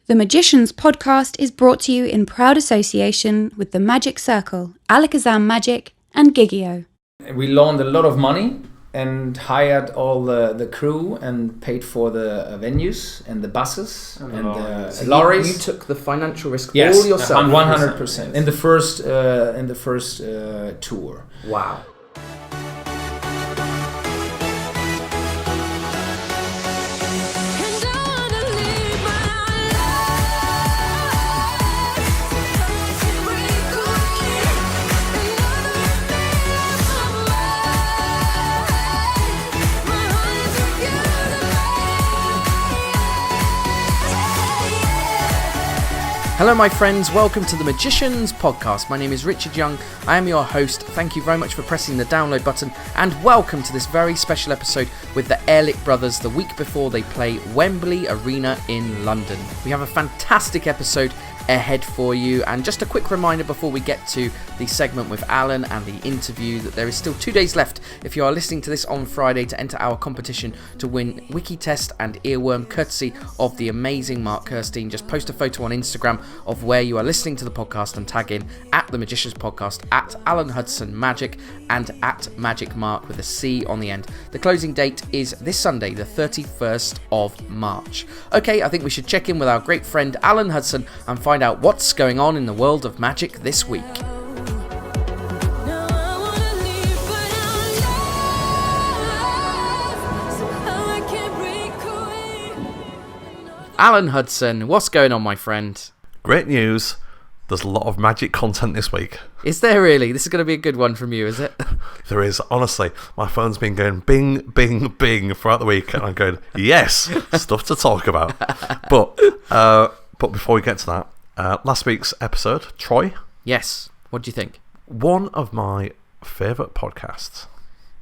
The Magicians podcast is brought to you in proud association with the Magic Circle, Alakazam Magic and Gigio. We loaned a lot of money and hired all the crew and paid for the venues and the buses and the lorries. You took the financial risk yes, all yourself. 100% in the first tour. Wow. Hello my friends, welcome to the Magicians podcast. My name is Richard Young, I am your host. Thank you very much for pressing the download button and welcome to this very special episode with the Ehrlich Brothers the week before they play Wembley Arena in London. We have a fantastic episode ahead for you, and just a quick reminder before we get to the segment with Alan and the interview that there is still 2 days left if you are listening to this on Friday to enter our competition to win Wiki Test and Earworm courtesy of the amazing Mark Kirstein. Just post a photo on Instagram of where you are listening to the podcast and tag in at the Magicians Podcast, at Alan Hudson Magic and at Magic Mark with a C on the end. The closing date is this Sunday, the 31st of March. Okay, I think we should check in with our great friend Alan Hudson and find out what's going on in the world of magic this week. Alan Hudson, what's going on, my friend? Great news. There's a lot of magic content this week. Is there really? This is going to be a good one from you, is it? There is. Honestly, my phone's been going bing, bing, bing throughout the week, and I'm going, yes, stuff to talk about. But before we get to that, last week's episode, Troy. Yes. What do you think? One of my favourite podcasts.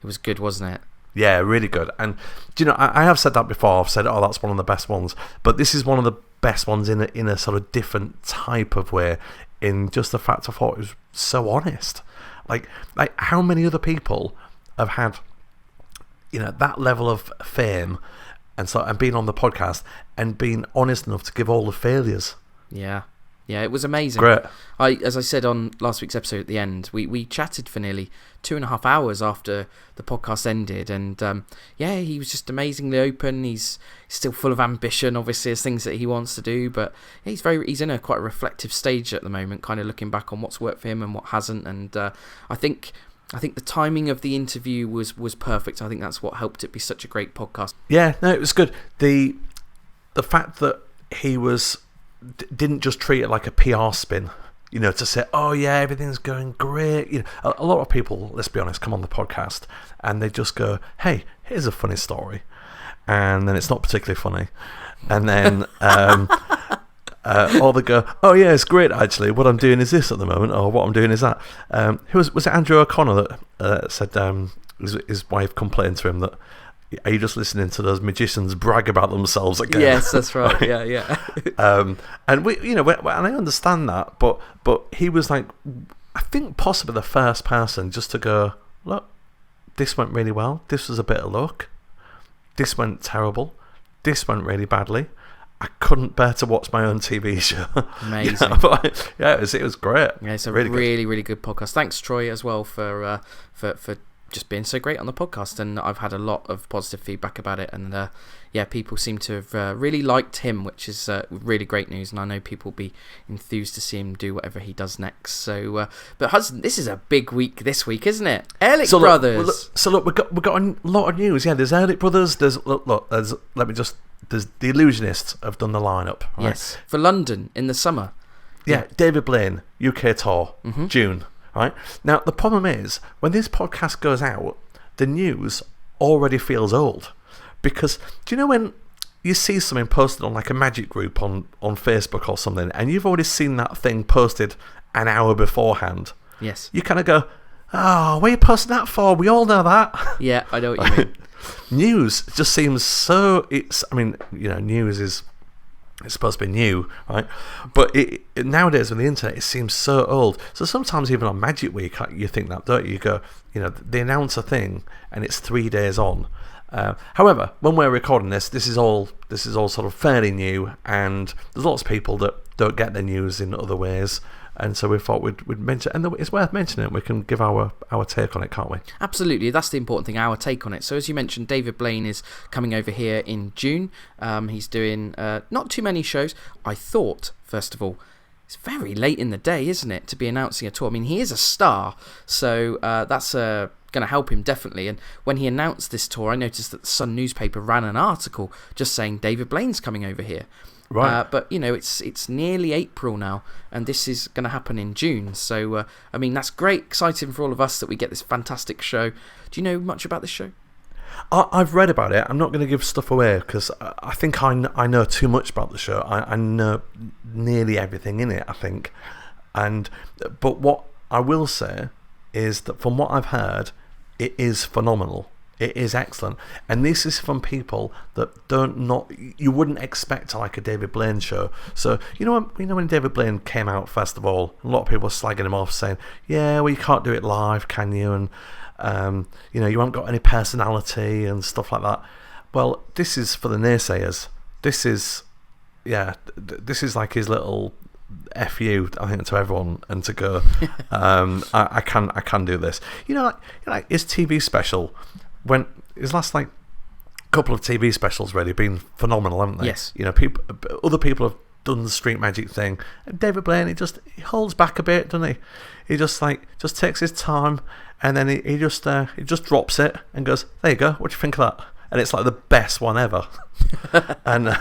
It was good, wasn't it? Yeah, really good. And do you know, I have said that before. I've said, oh, that's one of the best ones. But this is one of the best ones in a sort of different type of way, in just the fact I thought it was so honest. Like how many other people have had, you know, that level of fame and being on the podcast and being honest enough to give all the failures. Yeah, it was amazing. Great. As I said on last week's episode at the end, we chatted for nearly 2.5 hours after the podcast ended, and he was just amazingly open. He's still full of ambition, obviously, as things that he wants to do, but he's in a quite a reflective stage at the moment, kind of looking back on what's worked for him and what hasn't. And I think the timing of the interview was perfect. I think that's what helped it be such a great podcast. Yeah, no, it was good. The fact that he didn't just treat it like a PR spin, you know, to say, oh yeah, everything's going great. You know, a lot of people, let's be honest, come on the podcast and they just go, hey, here's a funny story, and then it's not particularly funny, and then or they go, oh yeah, it's great actually, what I'm doing is this at the moment, or what I'm doing is that. Was it Andrew O'Connor that said his wife complained to him that, are you just listening to those magicians brag about themselves again? Yes, that's right. Yeah. And we, you know, and I understand that, but he was like, I think possibly the first person just to go, look, this went really well. This was a bit of luck. This went terrible. This went really badly. I couldn't bear to watch my own TV show. Amazing. It was great. Yeah, it's a really good podcast. Thanks, Troy, as well for just being so great on the podcast, and I've had a lot of positive feedback about it, and people seem to have really liked him, which is really great news, and I know people will be enthused to see him do whatever he does next. So but Hudson, this is a big week this week, isn't it? Ehrlich Brothers. Look, we've got a lot of news. Yeah, there's Ehrlich Brothers, there's the Illusionists have done the lineup, right? Yes, for London in the summer. Yeah. David Blaine UK tour, June. Right? Now, the problem is, when this podcast goes out, the news already feels old. Because, do you know when you see something posted on like a magic group on Facebook or something, and you've already seen that thing posted an hour beforehand? Yes. You kind of go, oh, what are you posting that for? We all know that. Yeah, I know what you mean. News just seems so... news is... It's supposed to be new, right? But nowadays with the internet, it seems so old. So sometimes even on Magic Week, you think that, don't you? You go, you know, they announce a thing and it's 3 days on. However, when we're recording this is all sort of fairly new, and there's lots of people that don't get their news in other ways. And so we thought we'd mention, and it's worth mentioning it. We can give our take on it, can't we? Absolutely, that's the important thing, our take on it. So as you mentioned, David Blaine is coming over here in June. He's doing not too many shows. I thought, first of all, it's very late in the day, isn't it, to be announcing a tour? I mean, he is a star, so that's going to help him definitely. And when he announced this tour, I noticed that the Sun newspaper ran an article just saying David Blaine's coming over here. Right. But it's nearly April now, and this is going to happen in June. So I mean, that's great, exciting for all of us that we get this fantastic show. Do you know much about this show? I've read about it. I'm not going to give stuff away because I think I know too much about the show. I know nearly everything in it, I think. But what I will say is that from what I've heard, it is phenomenal. It is excellent, and this is from people that you wouldn't expect like a David Blaine show. So when David Blaine came out, first of all, a lot of people were slagging him off, saying, "Yeah, well, you can't do it live, can you?" And you haven't got any personality and stuff like that. Well, this is for the naysayers. This is like his little FU, I think, to everyone, and to go, I can do this. Like his TV special. When his last couple of TV specials really been phenomenal, haven't they? Yes. Other people have done the street magic thing, and David Blaine, he holds back a bit, doesn't he? He just takes his time, and then he just drops it and goes, "There you go. What do you think of that?" And it's like the best one ever. and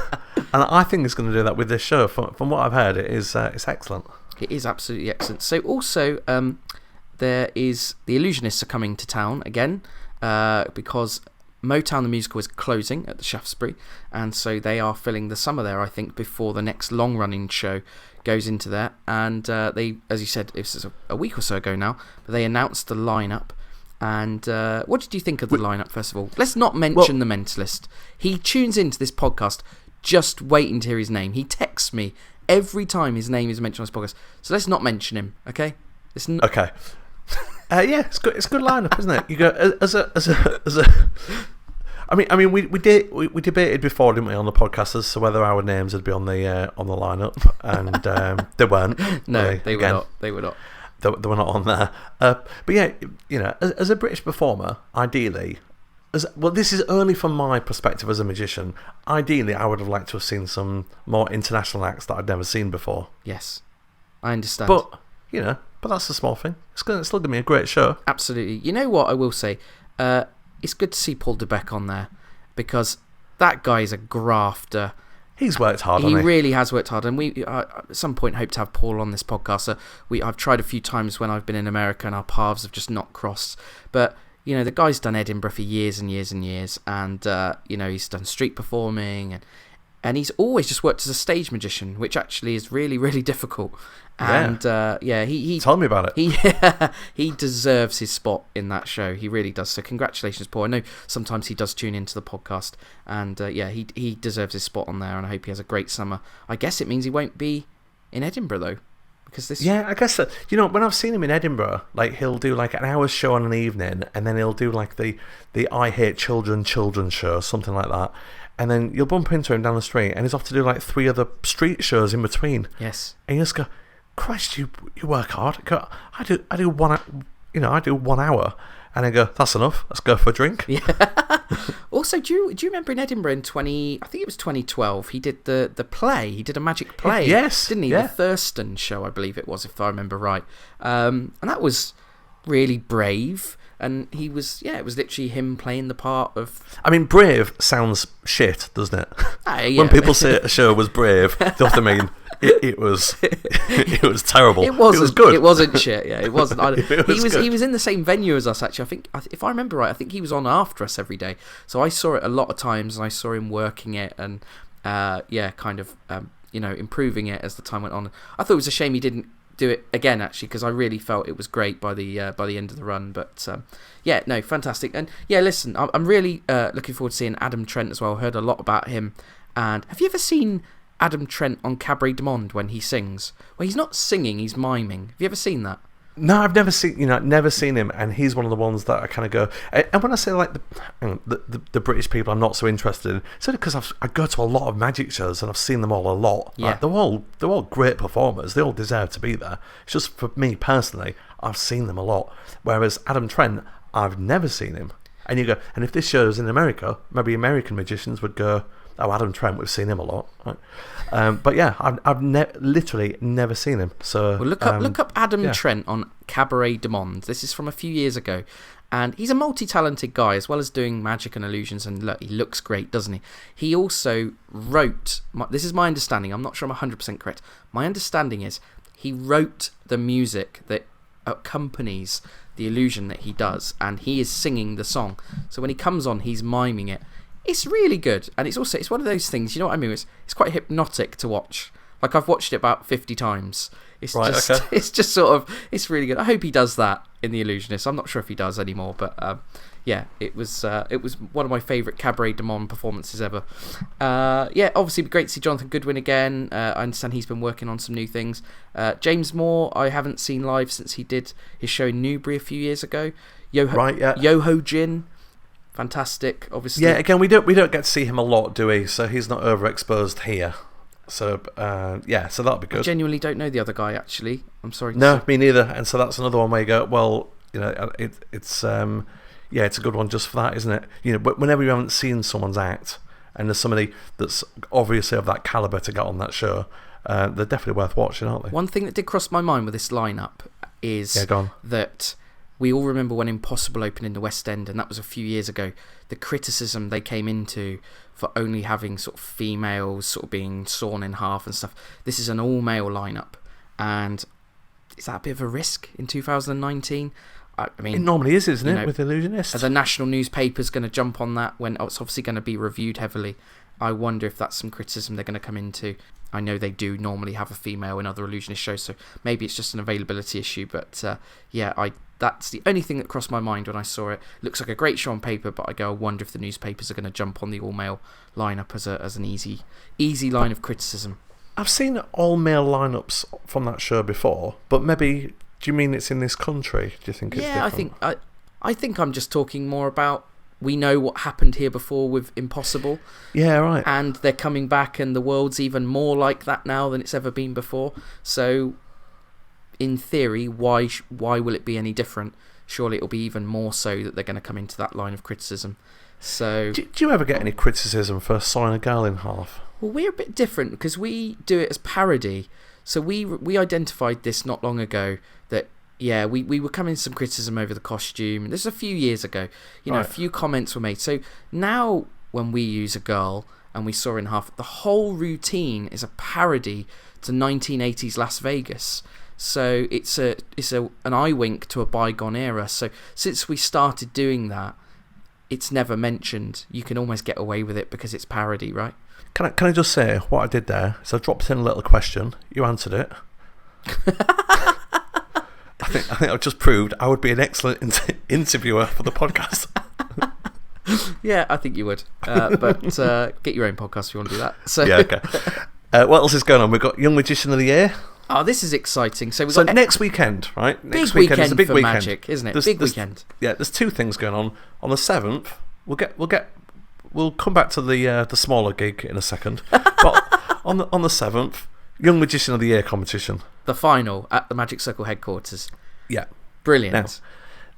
I think he's going to do that with this show. From what I've heard, it's excellent. It is absolutely excellent. So also, there is the Illusionists are coming to town again. Because Motown the Musical is closing at the Shaftesbury, and so they are filling the summer there, I think, before the next long-running show goes into there. And they, as you said, it was a week or so ago now, but they announced the lineup. And what did you think of the lineup, first of all? Let's not mention the Mentalist. He tunes into this podcast just waiting to hear his name. He texts me every time his name is mentioned on this podcast. So let's not mention him, okay? Okay. Yeah, it's good. It's a good lineup, isn't it? You go as a. I mean, we debated before, didn't we, on the podcast as to whether our names would be on the lineup, and they weren't. No, they were not. They were not. They were not on there. But yeah, as a British performer, ideally, this is only from my perspective as a magician. Ideally, I would have liked to have seen some more international acts that I'd never seen before. Yes, I understand. But that's a small thing. It's still going to be a great show. Absolutely. You know what I will say? It's good to see Paul DeBeck on there, because that guy is a grafter. He's worked hard, He really has worked hard, and we at some point hope to have Paul on this podcast. So I've tried a few times when I've been in America, and our paths have just not crossed. But the guy's done Edinburgh for years and years and years, and he's done street performing, and he's always just worked as a stage magician, which actually is really, really difficult. And he tell me about it. He deserves his spot in that show. He really does. So congratulations, Paul. I know sometimes he does tune into the podcast, and he deserves his spot on there. And I hope he has a great summer. I guess it means he won't be in Edinburgh though, because this. Yeah, I guess that. When I've seen him in Edinburgh, he'll do an hour's show on an evening, and then he'll do the I Hate Children show, something like that. And then you'll bump into him down the street, and he's off to do 3 other street shows in between. Yes. And you just go, Christ, you work hard. I do 1 hour, and I go, that's enough. Let's go for a drink. Yeah. Also, do you remember in Edinburgh in 2012? He did the play. He did a magic play. Yes, didn't he? Yeah. The Thurston show, I believe it was, if I remember right. And that was really brave. And it was literally him playing the part of. I mean, brave sounds shit, doesn't it? Yeah. When people say a show was brave, they often mean it was terrible. It wasn't. It was good. It wasn't shit. Yeah, it wasn't. He was in the same venue as us. Actually, I think if I remember right, I think he was on after us every day. So I saw it a lot of times, and I saw him working it, and improving it as the time went on. I thought it was a shame he didn't do it again, actually, because I really felt it was great by the end of the run. But fantastic. And listen, I'm really looking forward to seeing Adam Trent as well. Heard a lot about him. And have you ever seen Adam Trent on Cabaret du Monde when he sings? Well, he's not singing, he's miming. Have you ever seen that? No, I've never seen him, and he's one of the ones that I kind of go. And when I say like the British people, I'm not so interested in. It's only because I go to a lot of magic shows and I've seen them all a lot. Yeah, they're all great performers. They all deserve to be there. It's just for me personally, I've seen them a lot. Whereas Adam Trent, I've never seen him. And you go, and if this show was in America, maybe American magicians would go, "Oh, Adam Trent, we've seen him a lot." Right? But yeah, I've literally never seen him. So well, look up Adam Trent on Cabaret du Monde. This is from a few years ago, and he's a multi-talented guy as well as doing magic and illusions. And look, he looks great, doesn't he? He also wrote. This is my understanding. I'm not sure I'm 100% correct. My understanding is he wrote the music that accompanies the illusion that he does, and he is singing the song. So when he comes on, he's miming it. It's really good, and it's one of those things, you know what I mean? It's quite hypnotic to watch. Like, I've watched it about 50 times. It's just sort of, it's really good. I hope he does that in The Illusionist. I'm not sure if he does anymore, but yeah, it was one of my favourite Cabaret du Monde performances ever. Obviously great to see Jonathan Goodwin again. I understand he's been working on some new things. James Moore, I haven't seen live since he did his show in Newbury a few years ago. Yoho Jin, fantastic, obviously. Yeah, again, we don't get to see him a lot, do we? So he's not overexposed here. So so that'll be good. I genuinely don't know the other guy, actually. I'm sorry. No, me neither. And so that's another one where you go, well, it's it's a good one just for that, isn't it? You know, but whenever you haven't seen someone's act and there's somebody that's obviously of that caliber to get on that show, they're definitely worth watching, aren't they? One thing that did cross my mind with this lineup is that we all remember when Impossible opened in the West End, and that was a few years ago, the criticism they came into for only having sort of females sort of being sawn in half and stuff. This is an all-male lineup, and is that a bit of a risk in 2019? I mean, it normally is, isn't it, with Illusionists? Are the national newspapers going to jump on that when it's obviously going to be reviewed heavily? I wonder if that's some criticism they're going to come into. I know they do normally have a female in other Illusionist shows, so maybe it's just an availability issue, but that's the only thing that crossed my mind when I saw it. Looks like a great show on paper, but I wonder if the newspapers are going to jump on the all-male lineup as an easy line of criticism. I've seen all-male lineups from that show before, but maybe, do you mean it's in this country? Do you think it's different? I think I'm just talking more about, we know what happened here before with Impossible. Yeah, right. And they're coming back, and the world's even more like that now than it's ever been before. So, in theory, why will it be any different? Surely it'll be even more so that they're going to come into that line of criticism. So, do you ever get any criticism for sawing a girl in half? Well, we're a bit different because we do it as parody. So we identified this not long ago that, yeah, we were coming to some criticism over the costume. This is a few years ago. A few comments were made. So now when we use a girl and we saw her in half, the whole routine is a parody to 1980s Las Vegas. So it's an eye wink to a bygone era. So since we started doing that, it's never mentioned. You can almost get away with it because it's parody, right? Can I just say what I did there? So I dropped in a little question. You answered it. I think I've just proved I would be an excellent interviewer for the podcast. Yeah, I think you would. But get your own podcast if you want to do that. So. Yeah, okay. What else is going on? We've got Young Magician of the Year. Oh, this is exciting. So next weekend, right? Next weekend is a big weekend. Magic, isn't it? Big weekend. Yeah, there's two things going on. On the 7th, we'll come back to the smaller gig in a second. But on the 7th, Young Magician of the Year competition. The final at the Magic Circle headquarters. Yeah. Brilliant.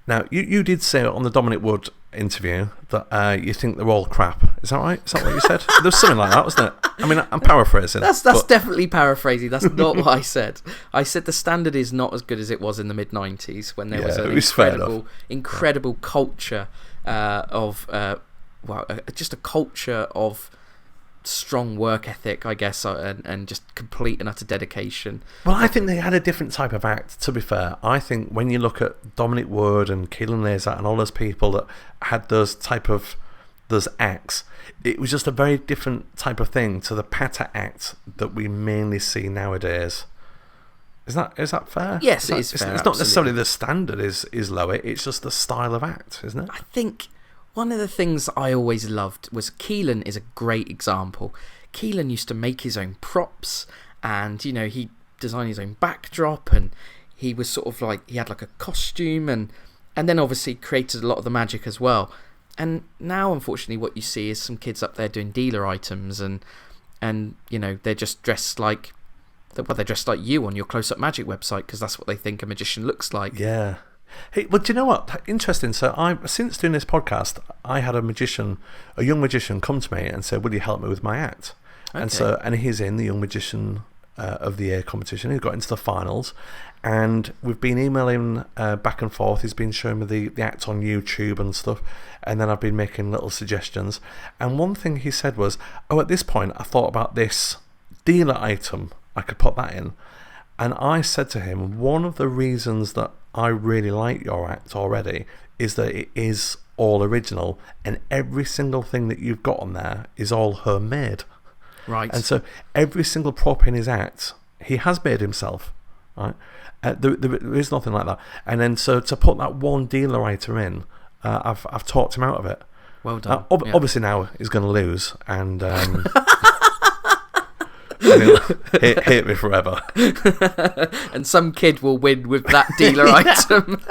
Now you did say on the Dominic Wood interview that you think they're all crap. Is that right? Is that what you said? There was something like that, wasn't it? I mean, I'm paraphrasing. That's definitely paraphrasing. That's not what I said. I said the standard is not as good as it was in the mid-90s when there was an incredible culture just a culture of strong work ethic, I guess, and just complete and utter dedication. Well, I think they had a different type of act, to be fair. I think when you look at Dominic Wood and Keelan Lazar and all those people that had those acts, it was just a very different type of thing to the patter act that we mainly see nowadays. Is that fair? Yes, it is fair. It's not necessarily the standard is lower, it's just the style of act, isn't it? I think one of the things I always loved was Keelan is a great example. Keelan used to make his own props, and he designed his own backdrop, and he was sort of like, he had like a costume and then obviously created a lot of the magic as well. And now, unfortunately, what you see is some kids up there doing dealer items and you know, they're just dressed like, they're dressed like you on your Close-Up Magic website because that's what they think a magician looks like. Yeah. Hey, well, do you know what? Interesting. So, since doing this podcast, I had a young magician, come to me and said, "Will you help me with my act?" Okay. And he's in the Young Magician of the Year competition. He got into the finals, and we've been emailing back and forth. He's been showing me the act on YouTube and stuff, and then I've been making little suggestions. And one thing he said was, "Oh, at this point, I thought about this dealer item. I could put that in." And I said to him, one of the reasons that I really like your act already is that it is all original, and every single thing that you've got on there is all homemade. Right. And so every single prop in his act, he has made himself. Right. There is nothing like that. And then so to put that one dealer item in, I've talked him out of it. Well done. Obviously now he's going to lose, and he'll hate me forever. And some kid will win with that dealer item.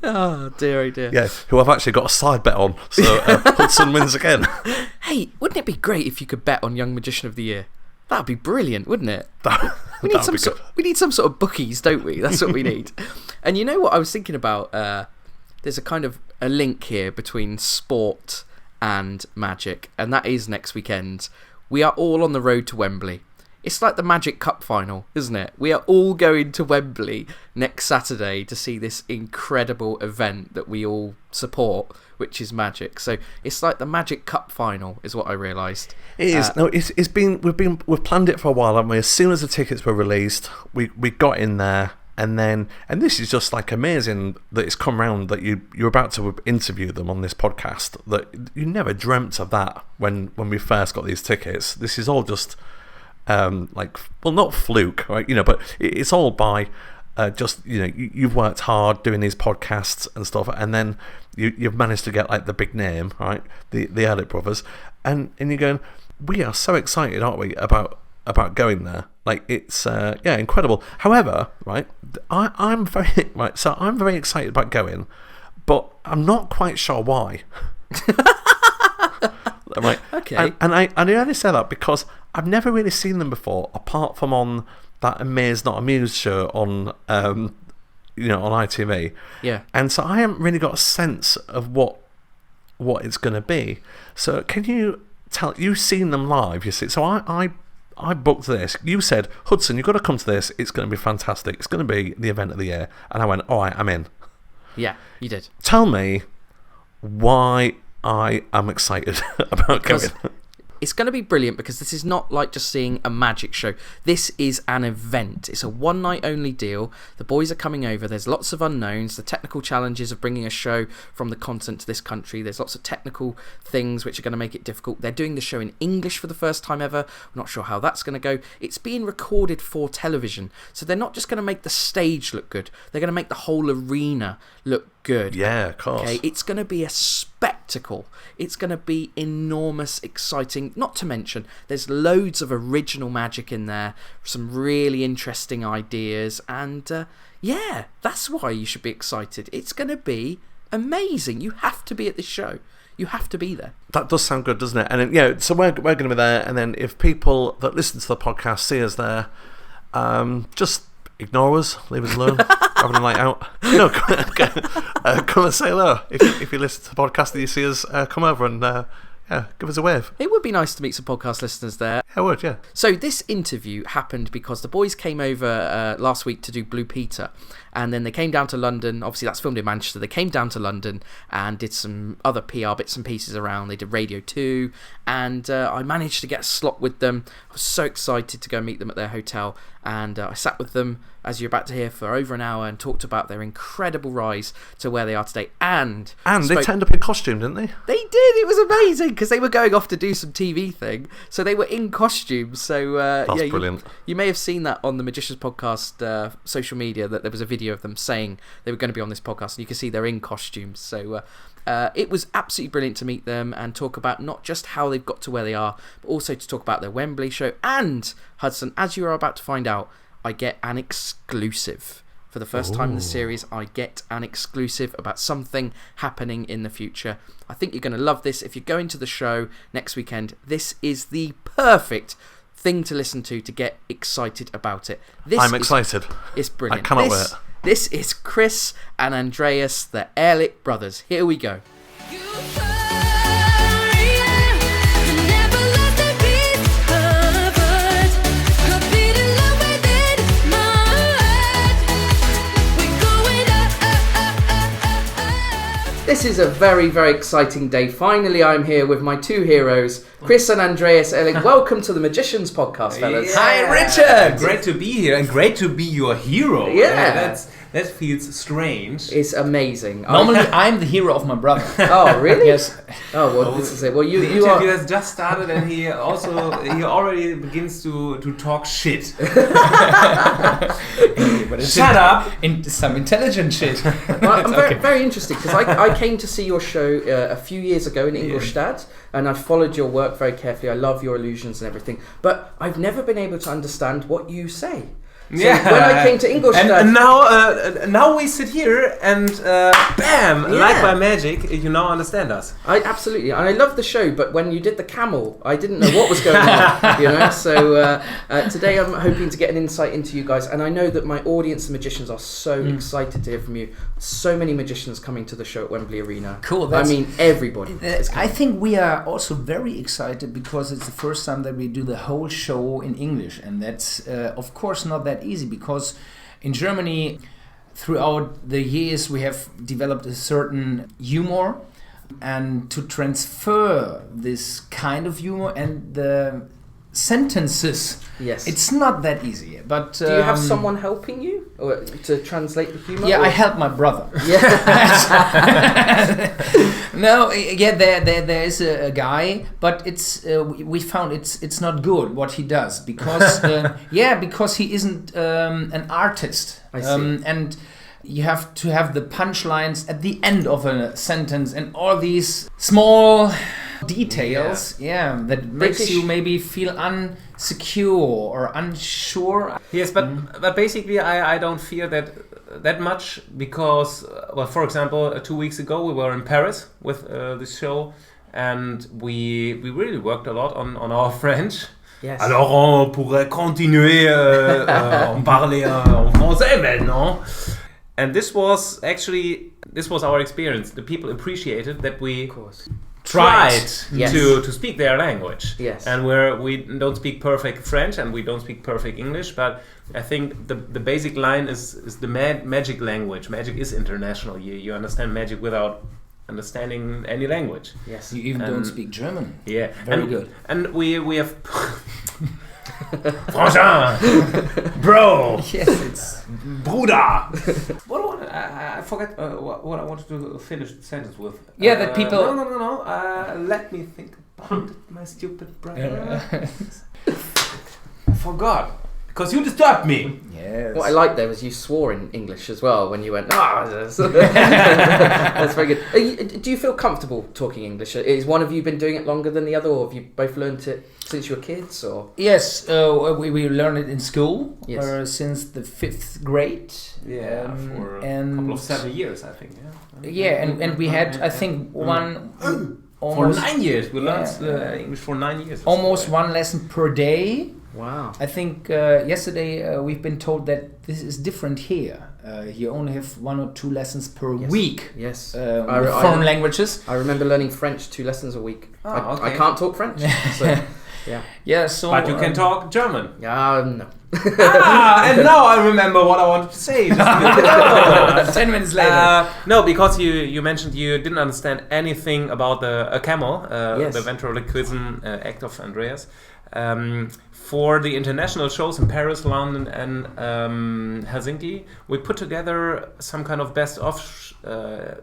Oh dear, oh dear. Yeah, who I've actually got a side bet on, so Hudson wins again. Hey, wouldn't it be great if you could bet on Young Magician of the Year? That'd be brilliant, wouldn't it? We need some sort of bookies, don't we? That's what we need. And you know what I was thinking about? There's a kind of a link here between sport and magic, and that is next weekend. We are all on the road to Wembley. It's like the Magic Cup final, isn't it? We are all going to Wembley next Saturday to see this incredible event that we all support, which is magic. So it's like the Magic Cup final, is what I realised. It is. No, we've planned it for a while, haven't we? As soon as the tickets were released, we got in there, and this is just like amazing that it's come round that you're about to interview them on this podcast. That you never dreamt of that when we first got these tickets. This is all just not fluke, right? You know, but it's all by just, you know, you've worked hard doing these podcasts and stuff, and then you've managed to get like the big name, right? The Ehrlich Brothers, and you're going, we are so excited, aren't we, about going there? Like, it's incredible. However, right, I'm very excited about going, but I'm not quite sure why. Right. Okay. And I only say that because I've never really seen them before, apart from on that Amazed Not Amused show on on ITV. Yeah. And so I haven't really got a sense of what it's going to be. So can you tell? You've seen them live, you see. So I booked this. You said, Hudson, you've got to come to this. It's going to be fantastic. It's going to be the event of the year. And I went, all right, I'm in. Yeah, you did. Tell me why I am excited about going. It's going to be brilliant because this is not like just seeing a magic show. This is an event. It's a one-night only deal. The boys are coming over. There's lots of unknowns. The technical challenges of bringing a show from the continent to this country. There's lots of technical things which are going to make it difficult. They're doing the show in English for the first time ever. I'm not sure how that's going to go. It's being recorded for television. So they're not just going to make the stage look good. They're going to make the whole arena look good. Yeah, of course. Okay, it's going to be a spectacle. It's going to be enormous, exciting. Not to mention, there's loads of original magic in there, some really interesting ideas, and that's why you should be excited. It's going to be amazing. You have to be at this show. You have to be there. That does sound good, doesn't it? And so we're going to be there, and then if people that listen to the podcast see us there, just ignore us, leave us alone, having a night out. No, come and say hello. If you listen to the podcast and you see us, come over and give us a wave. It would be nice to meet some podcast listeners there. Yeah, it would, yeah. So this interview happened because the boys came over last week to do Blue Peter, and then they came down to London. Obviously, that's filmed in Manchester. They came down to London and did some other PR bits and pieces around. They did Radio 2, and I managed to get a slot with them. I was so excited to go meet them at their hotel, and I sat with them, as you're about to hear, for over an hour and talked about their incredible rise to where they are today. And they turned up in costume, didn't they? They did. It was amazing because they were going off to do some TV thing, so they were in costume. So that's brilliant. You may have seen that on the Magicians Podcast social media, that there was a video of them saying they were going to be on this podcast, and you can see they're in costumes. So it was absolutely brilliant to meet them and talk about not just how they've got to where they are, but also to talk about their Wembley show. And Hudson, as you are about to find out, I get an exclusive. For the first time in the series, I get an exclusive about something happening in the future. I think you're going to love this. If you're going to the show next weekend, this is the perfect thing to listen to get excited about it. I'm excited. It's brilliant. I cannot wait. This is Chris and Andreas, the Ehrlich Brothers. Here we go. This is a very, very exciting day. Finally, I'm here with my two heroes, Chris and Andreas Ehrlich. Welcome to the Magicians Podcast, fellas. Yeah. Hi, Richard! Great to be here and great to be your hero. Yeah. That feels strange. It's amazing. Normally, I'm the hero of my brother. Oh, really? Yes. Oh, well, this is it. Well, the you interview are... has just started and he already begins to talk shit. Shut up! Some intelligent shit. Well, I'm very interested because I came to see your show a few years ago in Ingolstadt, and I've followed your work very carefully. I love your illusions and everything, but I've never been able to understand what you say. So when I came to Ingolstadt... And now we sit here and bam! Like by magic, you now understand us. Absolutely. And I love the show, but when you did the camel, I didn't know what was going on. So today I'm hoping to get an insight into you guys. And I know that my audience, the magicians, are so excited to hear from you. So many magicians coming to the show at Wembley Arena. Cool. I mean, everybody. I think we are also very excited because it's the first time that we do the whole show in English. And that's, of course, not that easy because in Germany, throughout the years, we have developed a certain humor, and to transfer this kind of humor and the sentences, it's not that easy. But do you have someone helping you to translate the humor? Yeah, I help my brother. No, there is a guy, but it's we found it's not good what he does because because he isn't an artist. I see. And you have to have the punchlines at the end of a sentence and all these small details that makes you maybe feel unsecure or unsure. Yes, but basically I don't fear that much because for example 2 weeks ago we were in Paris with this show and we really worked a lot on our French. Yes. Alors on pourrait continuer on parler en français maintenant. And this was our experience. The people appreciated that we tried to speak their language. Yes. And we don't speak perfect French and we don't speak perfect English, but I think the basic line is the magic language. Magic is international. You understand magic without understanding any language. Yes. You even don't speak German. Yeah. Very good. And we have Frangin, bro. Yes, it's Bruder. I forgot what I wanted to finish the sentence with. Yeah, that people. No. Let me think about it, my stupid brother. I forgot because you disturbed me. Yes. What I liked there was you swore in English as well when you went. That's very good. Do you feel comfortable talking English? Is one of you been doing it longer than the other, or have you both learned it since you were kids? Or yes, we learned it in school since the 5th grade. Yeah, for a couple of 7 years, I think. Yeah, and we had I think one. Almost, for 9 years, we learned English for 9 years. Almost one lesson per day. Wow. I think yesterday we've been told that this is different here. You only have 1 or 2 lessons per week. Yes. Foreign languages. I remember learning French 2 lessons a week. Okay. I can't talk French. So, yeah. So, but you can talk German. No. And now I remember what I wanted to say. 10 minutes later. No, because you mentioned you didn't understand anything about a camel, the ventriloquism act of Andreas. For the international shows in Paris, London, and Helsinki, we put together some kind of best-of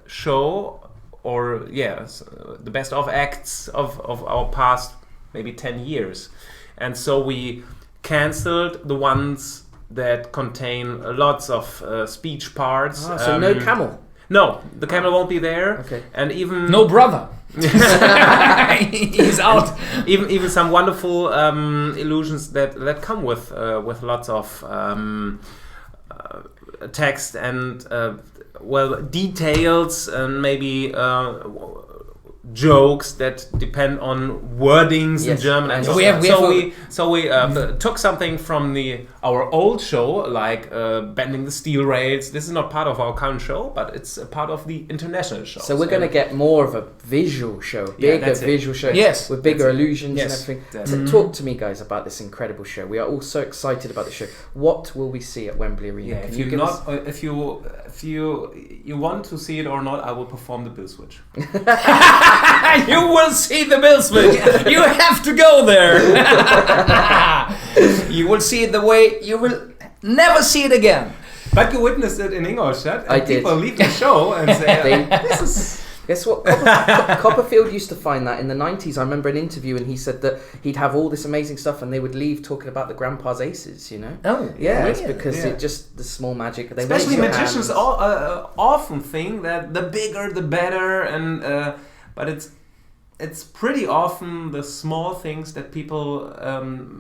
show, or the best-of acts of our past maybe 10 years. And so we cancelled the ones that contain lots of speech parts. So no camel? No, the camel won't be there. Okay. And even... No brother? He's out. Even some wonderful illusions that come with lots of text and details and maybe jokes that depend on wordings in German. And so we took something from our old show, like bending the steel rails. This is not part of our current show, but it's a part of the international show. So we're going to get more of a visual show, bigger visual show, yes, with bigger illusions and everything. So talk to me, guys, about this incredible show. We are all so excited about the show. What will we see at Wembley Arena? Yeah, if you want to see it or not, I will perform the bill switch. You will see the bill switch. You have to go there. You will see it the way you will never see it again. But you witnessed it in Ingolstadt. And I did. People leave the show and say, "This is." Guess what? Copperfield used to find that in the 90s. I remember an interview and he said that he'd have all this amazing stuff and they would leave talking about the Grandpa's Aces, you know? Oh, yeah. It's because it just, the small magic. They especially magicians often think that the bigger the better, and but it's pretty often the small things that people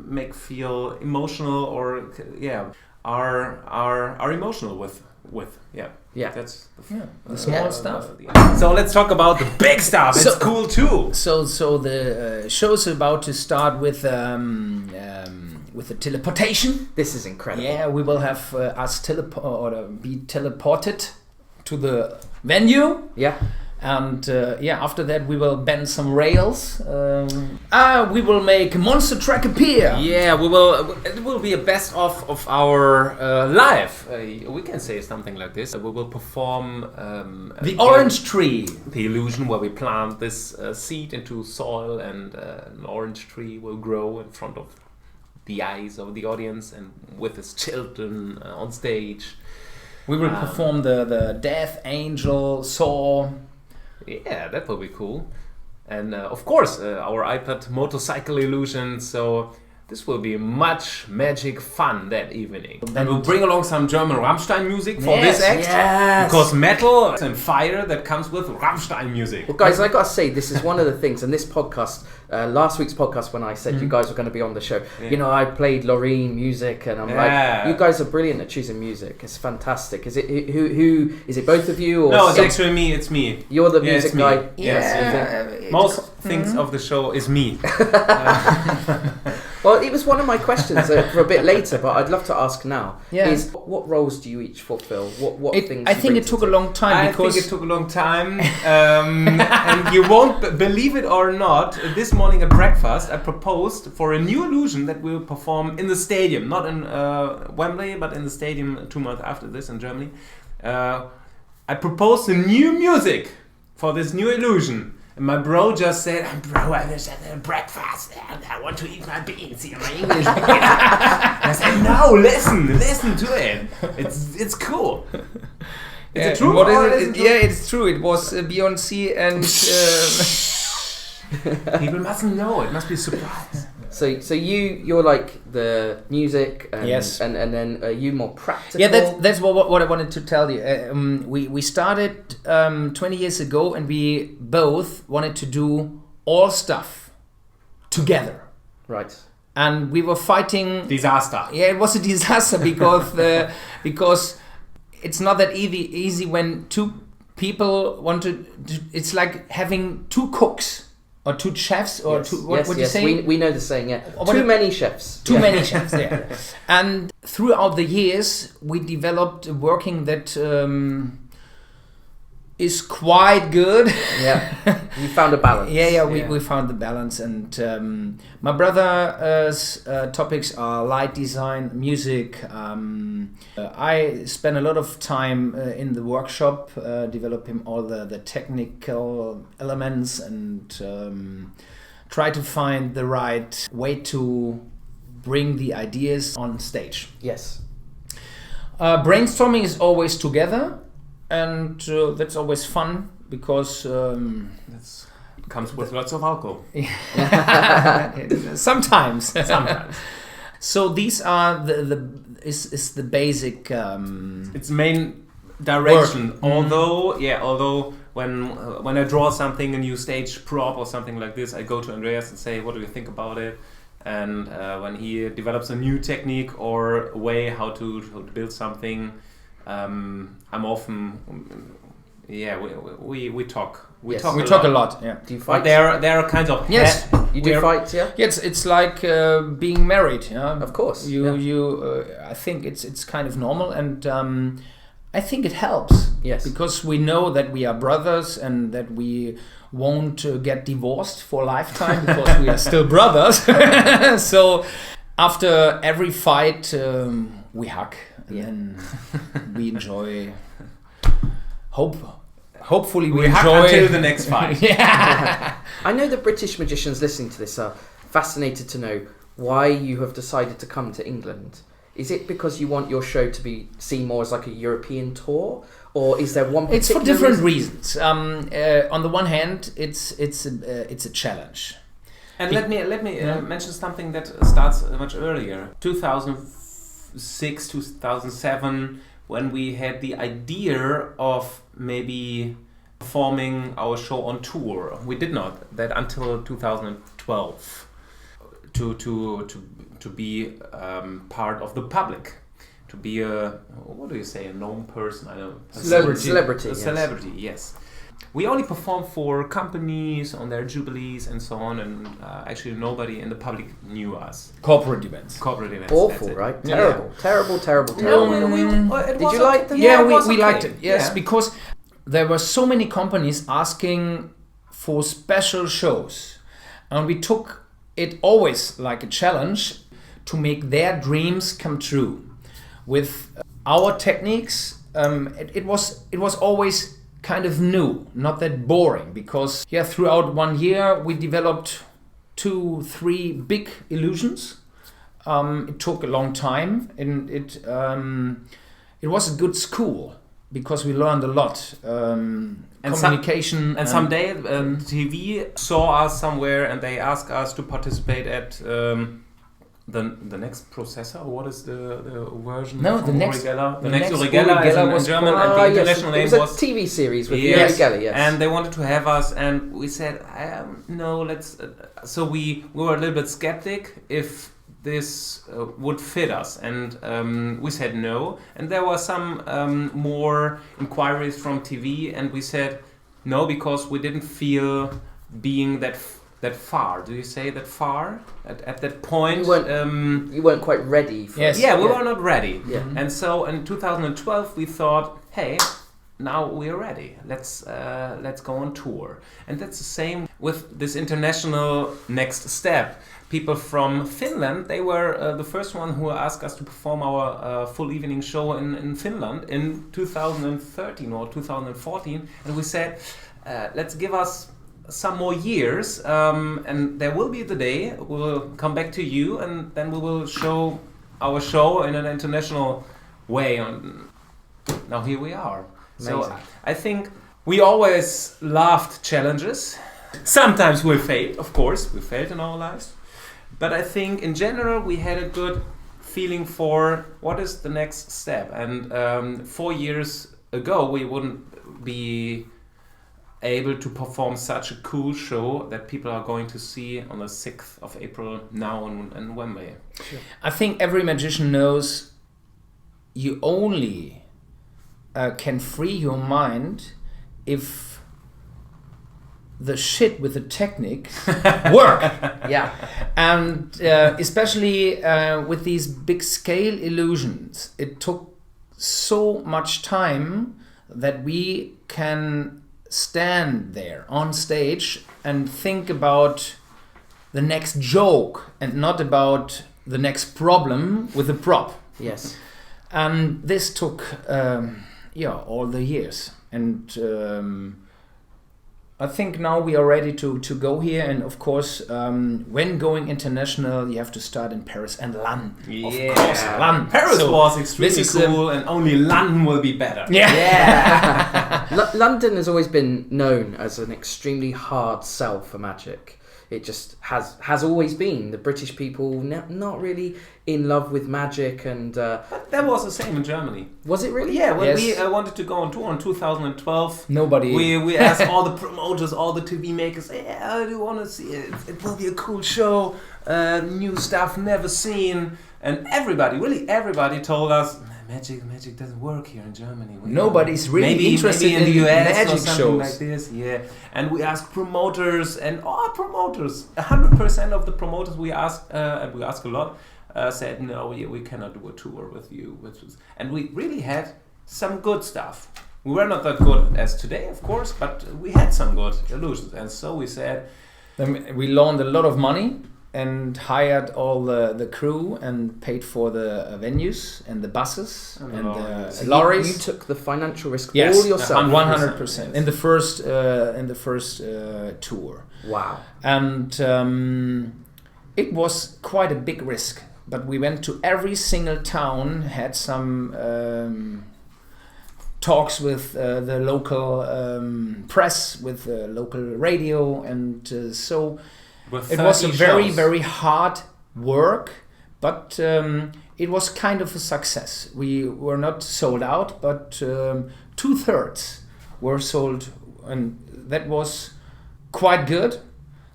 make feel emotional or are emotional with. That's the small stuff. So let's talk about the big stuff. It's cool too. So the show's about to start with the teleportation. This is incredible. Yeah, we will have us be teleported to the venue. Yeah. And after that we will bend some rails. We will make a monster truck appear. Yeah, we will. It will be a best of our life. We can say something like this. We will perform the orange tree. The illusion where we plant this seed into soil, and an orange tree will grow in front of the eyes of the audience, and with his children on stage. We will perform the Death Angel Saw. Yeah, that will be cool. And of course, our iPad motorcycle illusion. So this will be much magic fun that evening. And we'll bring along some German Rammstein music for this act. Yes. Because metal and fire that comes with Rammstein music. Well, guys, I got to say, this is one of the things, and this podcast, last week's podcast, when I said you guys were going to be on the show, you know, I played Loreen music, and I'm like, you guys are brilliant at choosing music. It's fantastic. Is it who is it both of you? Or no, it's actually me. It's me. You're the music guy. Yes. Most things of the show is me. Well, it was one of my questions for a bit later, but I'd love to ask now. Yeah. Is what roles do you each fulfill? What things? I think it took a long time. I think it took a long time, and you won't believe it or not. This morning at breakfast, I proposed for a new illusion that we will perform in the stadium, not in Wembley, but in the stadium 2 months after this in Germany. I proposed a new music for this new illusion. And my bro just said, "Bro, I was at breakfast and I want to eat my beans in my English." I said, "No, listen to it. It's cool." Is it true? It's true. It was Beyoncé and. People mustn't know. It must be a surprise. So you're like the music, and, yes, and then are you more practical? Yeah, that's what I wanted to tell you. We started 20 years ago, and we both wanted to do all stuff together. Right. And we were fighting disaster. Yeah, it was a disaster because it's not that easy when two people want to. It's like having two cooks. Or two chefs, or yes, two, what you say? We know the saying, yeah. Too many chefs. Too many chefs, yeah. And throughout the years, we developed a working that is quite good. Yeah, you found a balance. We found the balance. And my brother's topics are light design, music. I spent a lot of time in the workshop developing all the technical elements and try to find the right way to bring the ideas on stage. Yes. Brainstorming is always together. And that's always fun because it comes with lots of alcohol. Sometimes. So these are the basic. Its main direction. Although when I draw something, a new stage prop or something like this, I go to Andreas and say, what do you think about it? And when he develops a new technique or a way how to build something, I'm often we talk. We talk a lot. Yeah. Do you fight? But there are kinds of you do fight, yeah. Yeah, it's like being married. Yeah, of course. I think it's kind of normal, and I think it helps. Yes, because we know that we are brothers and that we won't get divorced for a lifetime because we are still brothers. So after every fight, we hug and then we enjoy. Hopefully we enjoy until the next fight. Yeah. I know the British magicians listening to this are fascinated to know why you have decided to come to England. Is it because you want your show to be seen more as like a European tour, or is there one particular It's for different reasons. On the one hand, it's a challenge. And let me mention something that starts much earlier. 2006, 2007, when we had the idea of maybe performing our show on tour. We did not that until 2012 to be part of the public, to be a known person. I don't know. Celebrity, yes. We only performed for companies on their jubilees and so on, and actually nobody in the public knew us. Corporate events. Awful, right? Yeah. Terrible. No, did you like them? Yeah, we liked it. Yes, Yeah. because there were so many companies asking for special shows, and we took it always like a challenge to make their dreams come true. With our techniques, it was always kind of new, not that boring, because throughout 1 year we developed 2-3 big illusions. It took a long time, and it was a good school because we learned a lot. Communication. Someday TV saw us somewhere and they asked us to participate at the next processor. What is the version? No, from the next Urigella? the The next next Urigella is Urigella in was German, called- and the international It name was was a TV series with Yes. Uri Geller, yes. And they wanted to have us, and we said, no, let's. So we were a little bit skeptic if this would fit us, and we said no. And there were some more inquiries from TV, and we said no because we didn't feel being that far. Do you say that far at that point? You weren't quite ready for Yes. Yeah, we were not ready. Yeah. And so in 2012 we thought, hey, now we are ready. Let's go on tour. And that's the same with this international next step. People from Finland, they were the first one who asked us to perform our full evening show in Finland in 2013 or 2014. And we said, let's give us some more years, and there will be the day we'll come back to you, and then we will show our show in an international way. Now here we are. Amazing. So I think we always loved challenges. Sometimes we failed, of course, we failed in our lives. But I think in general we had a good feeling for what is the next step. And 4 years ago we wouldn't be able to perform such a cool show that people are going to see on the 6th of April now in Wembley. Sure. I think every magician knows you only can free your mind if the shit with the technique work. Yeah. And especially with these big scale illusions, it took so much time that we can stand there on stage and think about the next joke and not about the next problem with the prop. Yes. And this took all the years, and I think now we are ready to go here. And of course, when going international, you have to start in Paris and London. Yeah. Of course, London. Paris So was extremely this is cool, and only London will be better. Yeah. London has always been known as an extremely hard sell for magic. it just has always been. The British people not really in love with magic, and but that was the same in Germany. Was it really? Yeah, when we wanted to go on tour in 2012, nobody. We asked all the promoters, all the TV makers, yeah, I do want to see it. It will be a cool show, new stuff never seen, and everybody told us magic doesn't work here in Germany. Nobody's really interested in the US magic or something shows like this. Yeah, and we asked promoters, and all promoters, 100% of the promoters we asked, and we asked a lot, said no, we cannot do a tour with you. And we really had some good stuff. We were not that good as today, of course, but we had some good illusions, and so we said. Then we loaned a lot of money and hired all the crew and paid for the venues and the buses and the lorries. You took the financial risk all yourself. 100% in the first tour. Wow. And it was quite a big risk, but we went to every single town, had some talks with the local press, with the local radio, and so it was a very, very hard work, but it was kind of a success. We were not sold out, but 2/3 were sold, and that was quite good.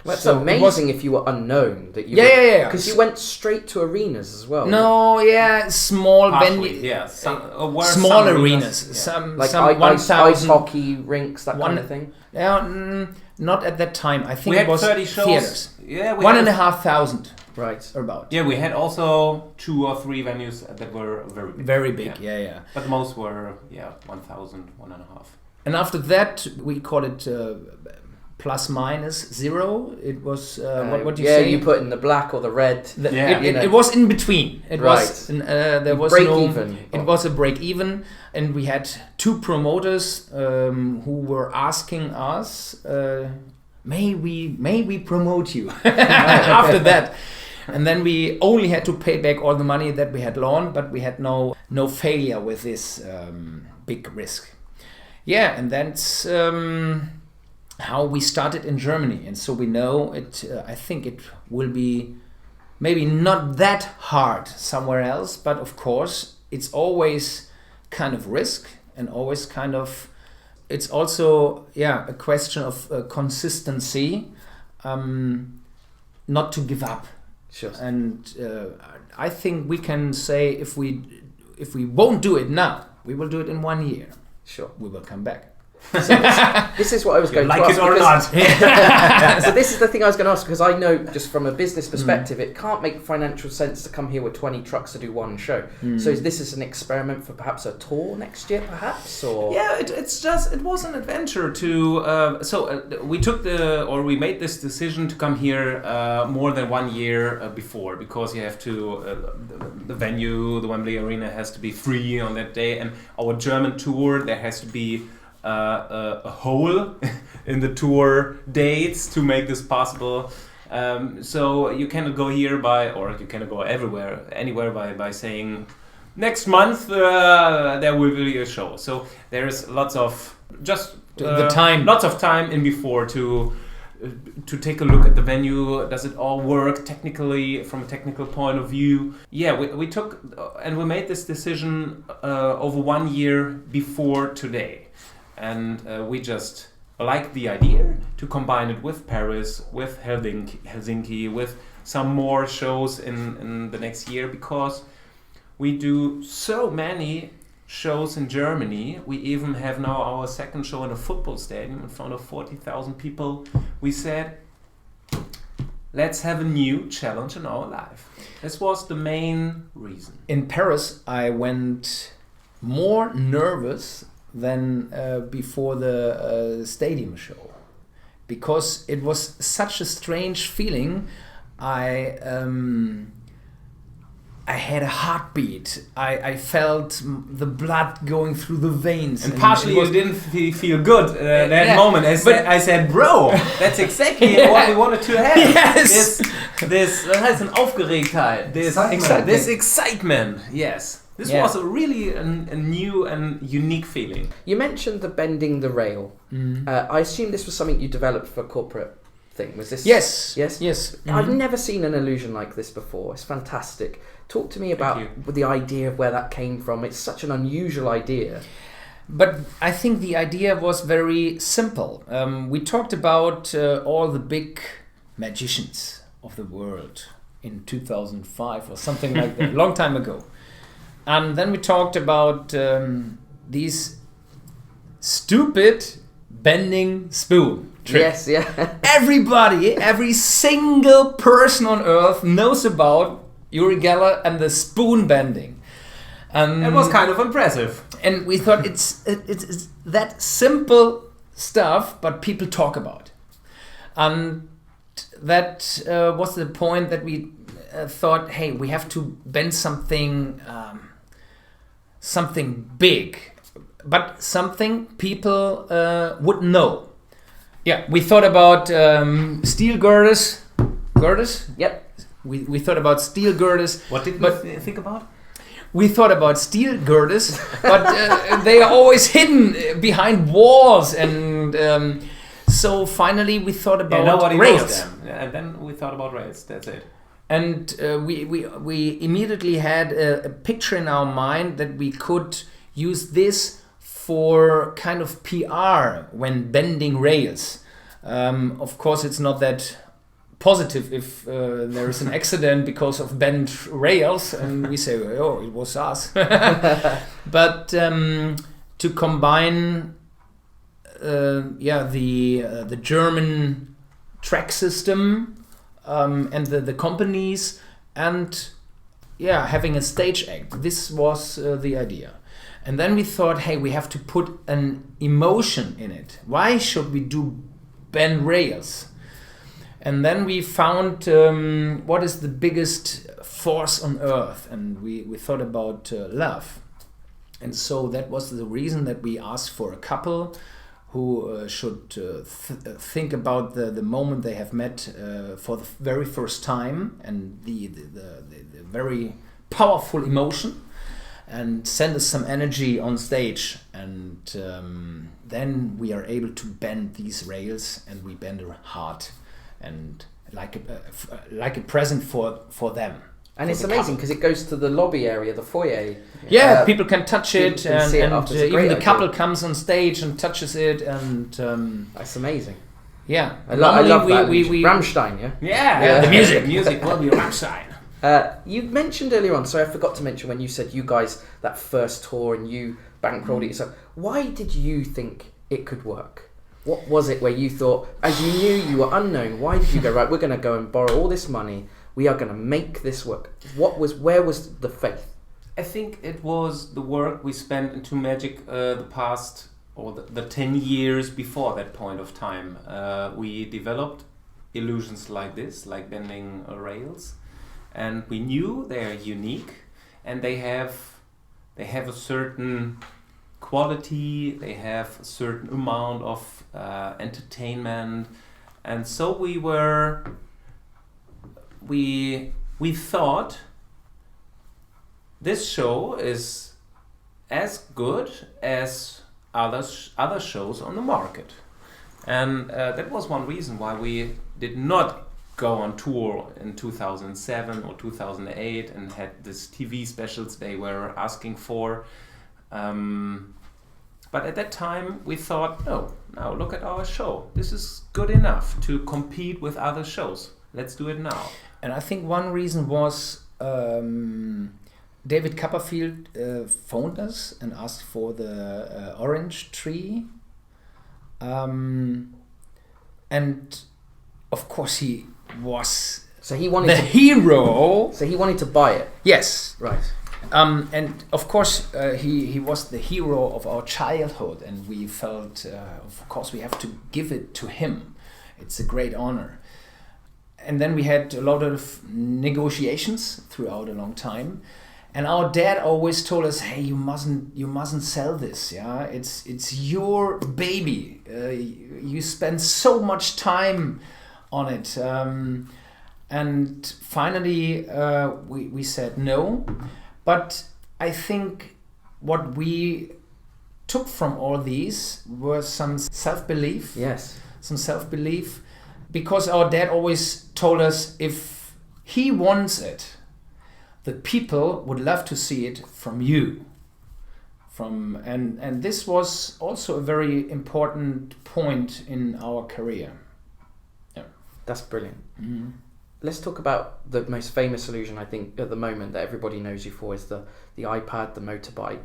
That's so amazing if you were unknown. That you because you went straight to arenas as well. No, small venues. Yeah, small arenas. Some ice hockey rinks, that kind of thing. Yeah, not at that time. I think we had it was 30 shows. Theaters. Yeah, 1,500. Right. About. Yeah, we had also 2 or 3 venues that were very big. Very big. Yeah. But most were 1,000, 1,500. And after that, we call it. Plus minus 0. It was what do you say? You put in the black or the red. It was in between. It was there was break even. It was a break even, and we had 2 promoters who were asking us, may we promote you after that. And then we only had to pay back all the money that we had loaned, but we had no failure with this big risk. Yeah, and that's how we started in Germany, and so we know it. I think it will be maybe not that hard somewhere else, but of course it's always kind of risk, and always kind of. It's also a question of consistency, not to give up. Sure. And I think we can say if we won't do it now, we will do it in 1 year. Sure, we will come back. So this is what I was going to ask. Like it or not. So this is the thing I was going to ask, because I know just from a business perspective, it can't make financial sense to come here with 20 trucks to do one show. So is this an experiment for perhaps a tour next year, perhaps? Or it was an adventure to. We made this decision to come here more than 1 year before, because you have to the venue, the Wembley Arena, has to be free on that day, and our German tour, there has to be a hole in the tour dates to make this possible. So you cannot go here or you cannot go anywhere by saying next month there will be a show. So there is lots of lots of time in before to take a look at the venue. Does it all work technically, from a technical point of view? Yeah, we took and we made this decision over 1 year before today. And we just like the idea to combine it with Paris, with Helsinki, with some more shows in the next year, because we do so many shows in Germany. We even have now our second show in a football stadium in front of 40,000 people. We said, let's have a new challenge in our life. This was the main reason. In Paris, I went more nervous than before the stadium show, because it was such a strange feeling. I had a heartbeat. I felt the blood going through the veins. And partially you didn't feel good that moment. I said, bro, that's exactly what we wanted to have. Yes. This heißt eine Aufgeregtheit. This excitement. Yes. This was really a new and unique feeling. You mentioned the bending the rail. I assume this was something you developed for corporate. thing? Was this? Yes. Yes. Mm-hmm. I've never seen an illusion like this before. It's fantastic. Talk to me about the idea of where that came from. It's such an unusual idea. But I think the idea was very simple. We talked about all the big magicians of the world in 2005 or something like that, a long time ago. And then we talked about these stupid bending spoon trick. Yes, yeah. Everybody, every single person on earth knows about Uri Geller and the spoon bending. It was kind of impressive. And we thought it's that simple stuff, but people talk about. And that was the point that we thought, hey, we have to bend something big, but something people would know. Yeah, we thought about steel girders. Girders? Yep. We thought about steel girders. What did we think about? We thought about steel girders, but they are always hidden behind walls, and so finally we thought about rails. Knows them. And then we thought about rails. That's it. And we immediately had a picture in our mind that we could use this for kind of PR when bending rails. Of course, it's not that positive if there is an accident because of bent rails and we say, oh, it was us. But to combine the German track system and the companies and having a stage act, this was the idea. And then we thought, hey, we have to put an emotion in it. Why should we do bend rails? And then we found what is the biggest force on earth, and we thought about love. And so that was the reason that we asked for a couple who should think about the moment they have met for the very first time and the very powerful emotion, and send us some energy on stage, and then we are able to bend these rails, and we bend a heart. And like a present for them. And it's amazing because it goes to the lobby area, the foyer. Yeah, people can touch it, and even the couple idea. comes on stage and touches it, and that's amazing. Yeah, I love that. Rammstein, yeah? Yeah, the music will be Rammstein. You mentioned earlier on, sorry, I forgot to mention when you said you guys, that first tour and you bankrolled it yourself. Why did you think it could work? What was it where you thought, as you knew you were unknown, why did you go, right, we're going to go and borrow all this money, we are going to make this work? Where was the faith? I think it was the work we spent into magic the past, or the 10 years before that point of time. We developed illusions like this, like bending rails, and we knew they're unique, and they have a certain quality, they have a certain amount of entertainment, and so we thought this show is as good as other shows on the market, and that was one reason why we did not go on tour in 2007 or 2008 and had this TV specials they were asking for. But at that time we thought, no, now look at our show. This is good enough to compete with other shows. Let's do it now. And I think one reason was David Copperfield phoned us and asked for the orange tree. And of course he was hero. So he wanted to buy it. Yes. Right. And of course he was the hero of our childhood, and we felt of course we have to give it to him. It's a great honor. And then we had a lot of negotiations throughout a long time, and our dad always told us, hey, you mustn't sell this, yeah, it's your baby, you spend so much time on it, and finally we said no. But I think what we took from all these was some self-belief. Yes. Some self-belief because our dad always told us if he wants it, the people would love to see it from you. And this was also a very important point in our career. Yeah. That's brilliant. Mm-hmm. Let's talk about the most famous illusion, I think, at the moment that everybody knows you for is the iPad, the motorbike.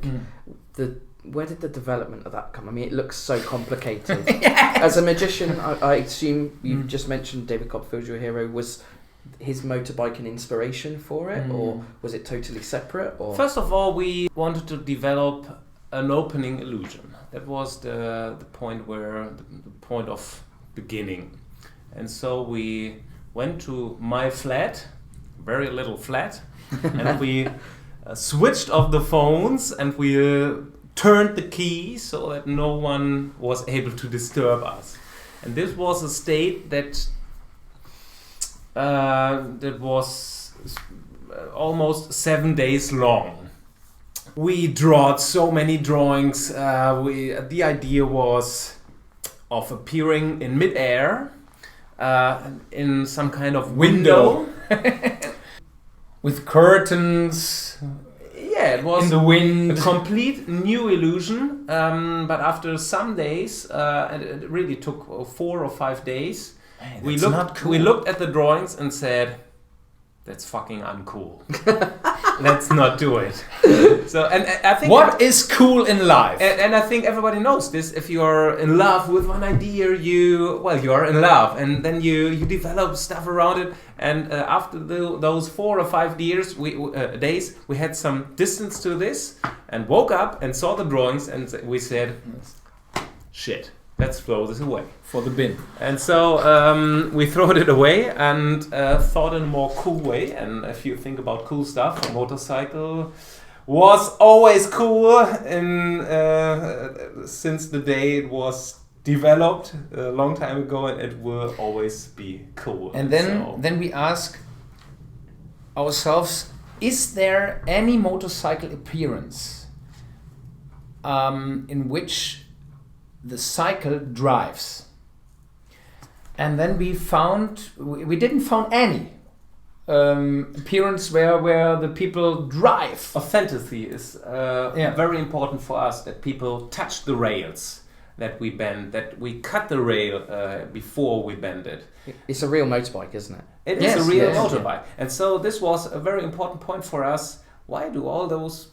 Where did the development of that come? I mean, it looks so complicated. Yes. As a magician, I assume you just mentioned David Copperfield, your hero. Was his motorbike an inspiration for it, or was it totally separate? Or first of all, we wanted to develop an opening illusion. That was the point the point of beginning, and so we went to my flat, very little flat, and we switched off the phones and we turned the key so that no one was able to disturb us. And this was a state that was almost 7 days long. We drew so many drawings. The idea was of appearing in midair in some kind of window with curtains. Yeah, it was in the wind. A complete new illusion. But after some days, and it really took 4 or 5 days, Man, we looked at the drawings and said, "That's fucking uncool. Let's not do it." So, and I think what is cool in life? And I think everybody knows this. If you're in love with one idea, you are in love, and then you develop stuff around it. And after those 4 or 5 days, we had some distance to this, and woke up and saw the drawings, and we said, "Shit, let's throw this away for the bin." And so we threw it away and thought in a more cool way. And if you think about cool stuff, a motorcycle was always cool since the day it was developed a long time ago, and it will always be cool. And then we ask ourselves, is there any motorcycle appearance in which the cycle drives? And then we didn't found any appearance where the people drive. Authenticity is very important for us, that people touch the rails that we bend, that we cut the rail before we bend it. It's a real motorbike, isn't it? It is a real motorbike. And so this was a very important point for us. Why do all those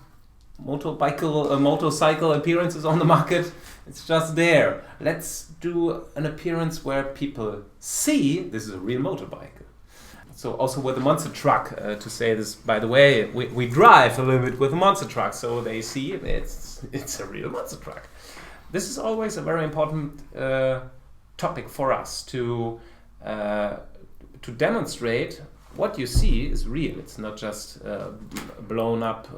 motorcycle appearances on the market? It's just there. Let's do an appearance where people see this is a real motorbike. So also with the monster truck, to say this, by the way, we drive a little bit with the monster truck, so they see it's a real monster truck. This is always a very important topic for us to demonstrate what you see is real. It's not just blown up.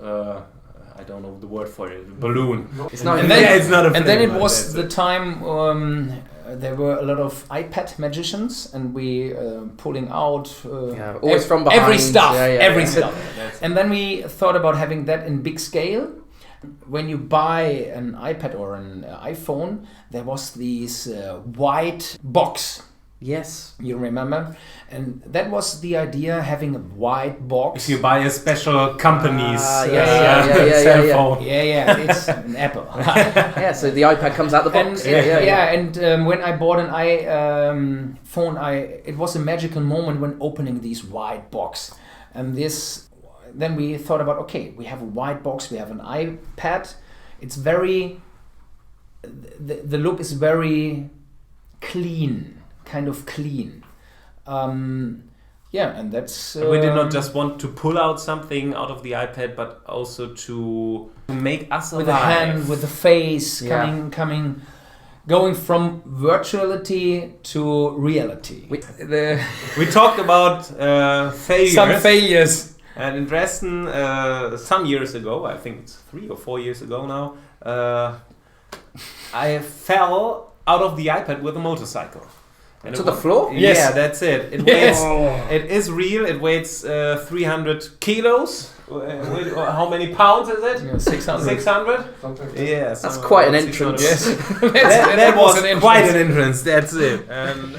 I don't know the word for it. Balloon. It's not. It's not a. And then it was the time there were a lot of iPad magicians, and we pulling out always from behind every stuff. Stuff. And then we thought about having that in big scale. When you buy an iPad or an iPhone, there was this white box. Yes. You remember? And that was the idea, having a white box. If you buy a special company's cell phone. Yeah, it's an Apple. Yeah, so the iPad comes out the box. And when I bought an iPhone, it was a magical moment when opening this white box. And then we thought about, okay, we have a white box, we have an iPad. It's very, the look is very clean, kind of clean. And that's... we did not just want to pull out something out of the iPad, but also to make us alive. With the hand, with the face, going from virtuality to reality. We talked about failures. Some failures. And in Dresden, some years ago, I think it's 3 or 4 years ago now, I fell out of the iPad with a motorcycle. And to the floor? Yes. Yeah, that's it. It is real. It weighs 300 kilos. How many pounds is it? 600. 600? Yeah, that's quite an entrance. Yes. that was quite an entrance. That's it. And,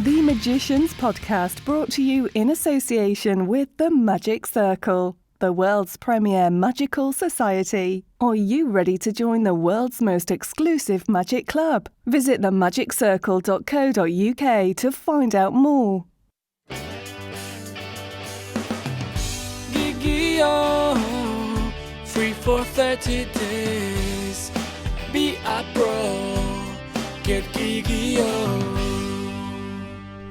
The Magicians Podcast, brought to you in association with the Magic Circle, the world's premier magical society. Are you ready to join the world's most exclusive magic club? Visit themagiccircle.co.uk to find out more. Gigi-O, free for 30 days. Be a pro, get Gigi-O.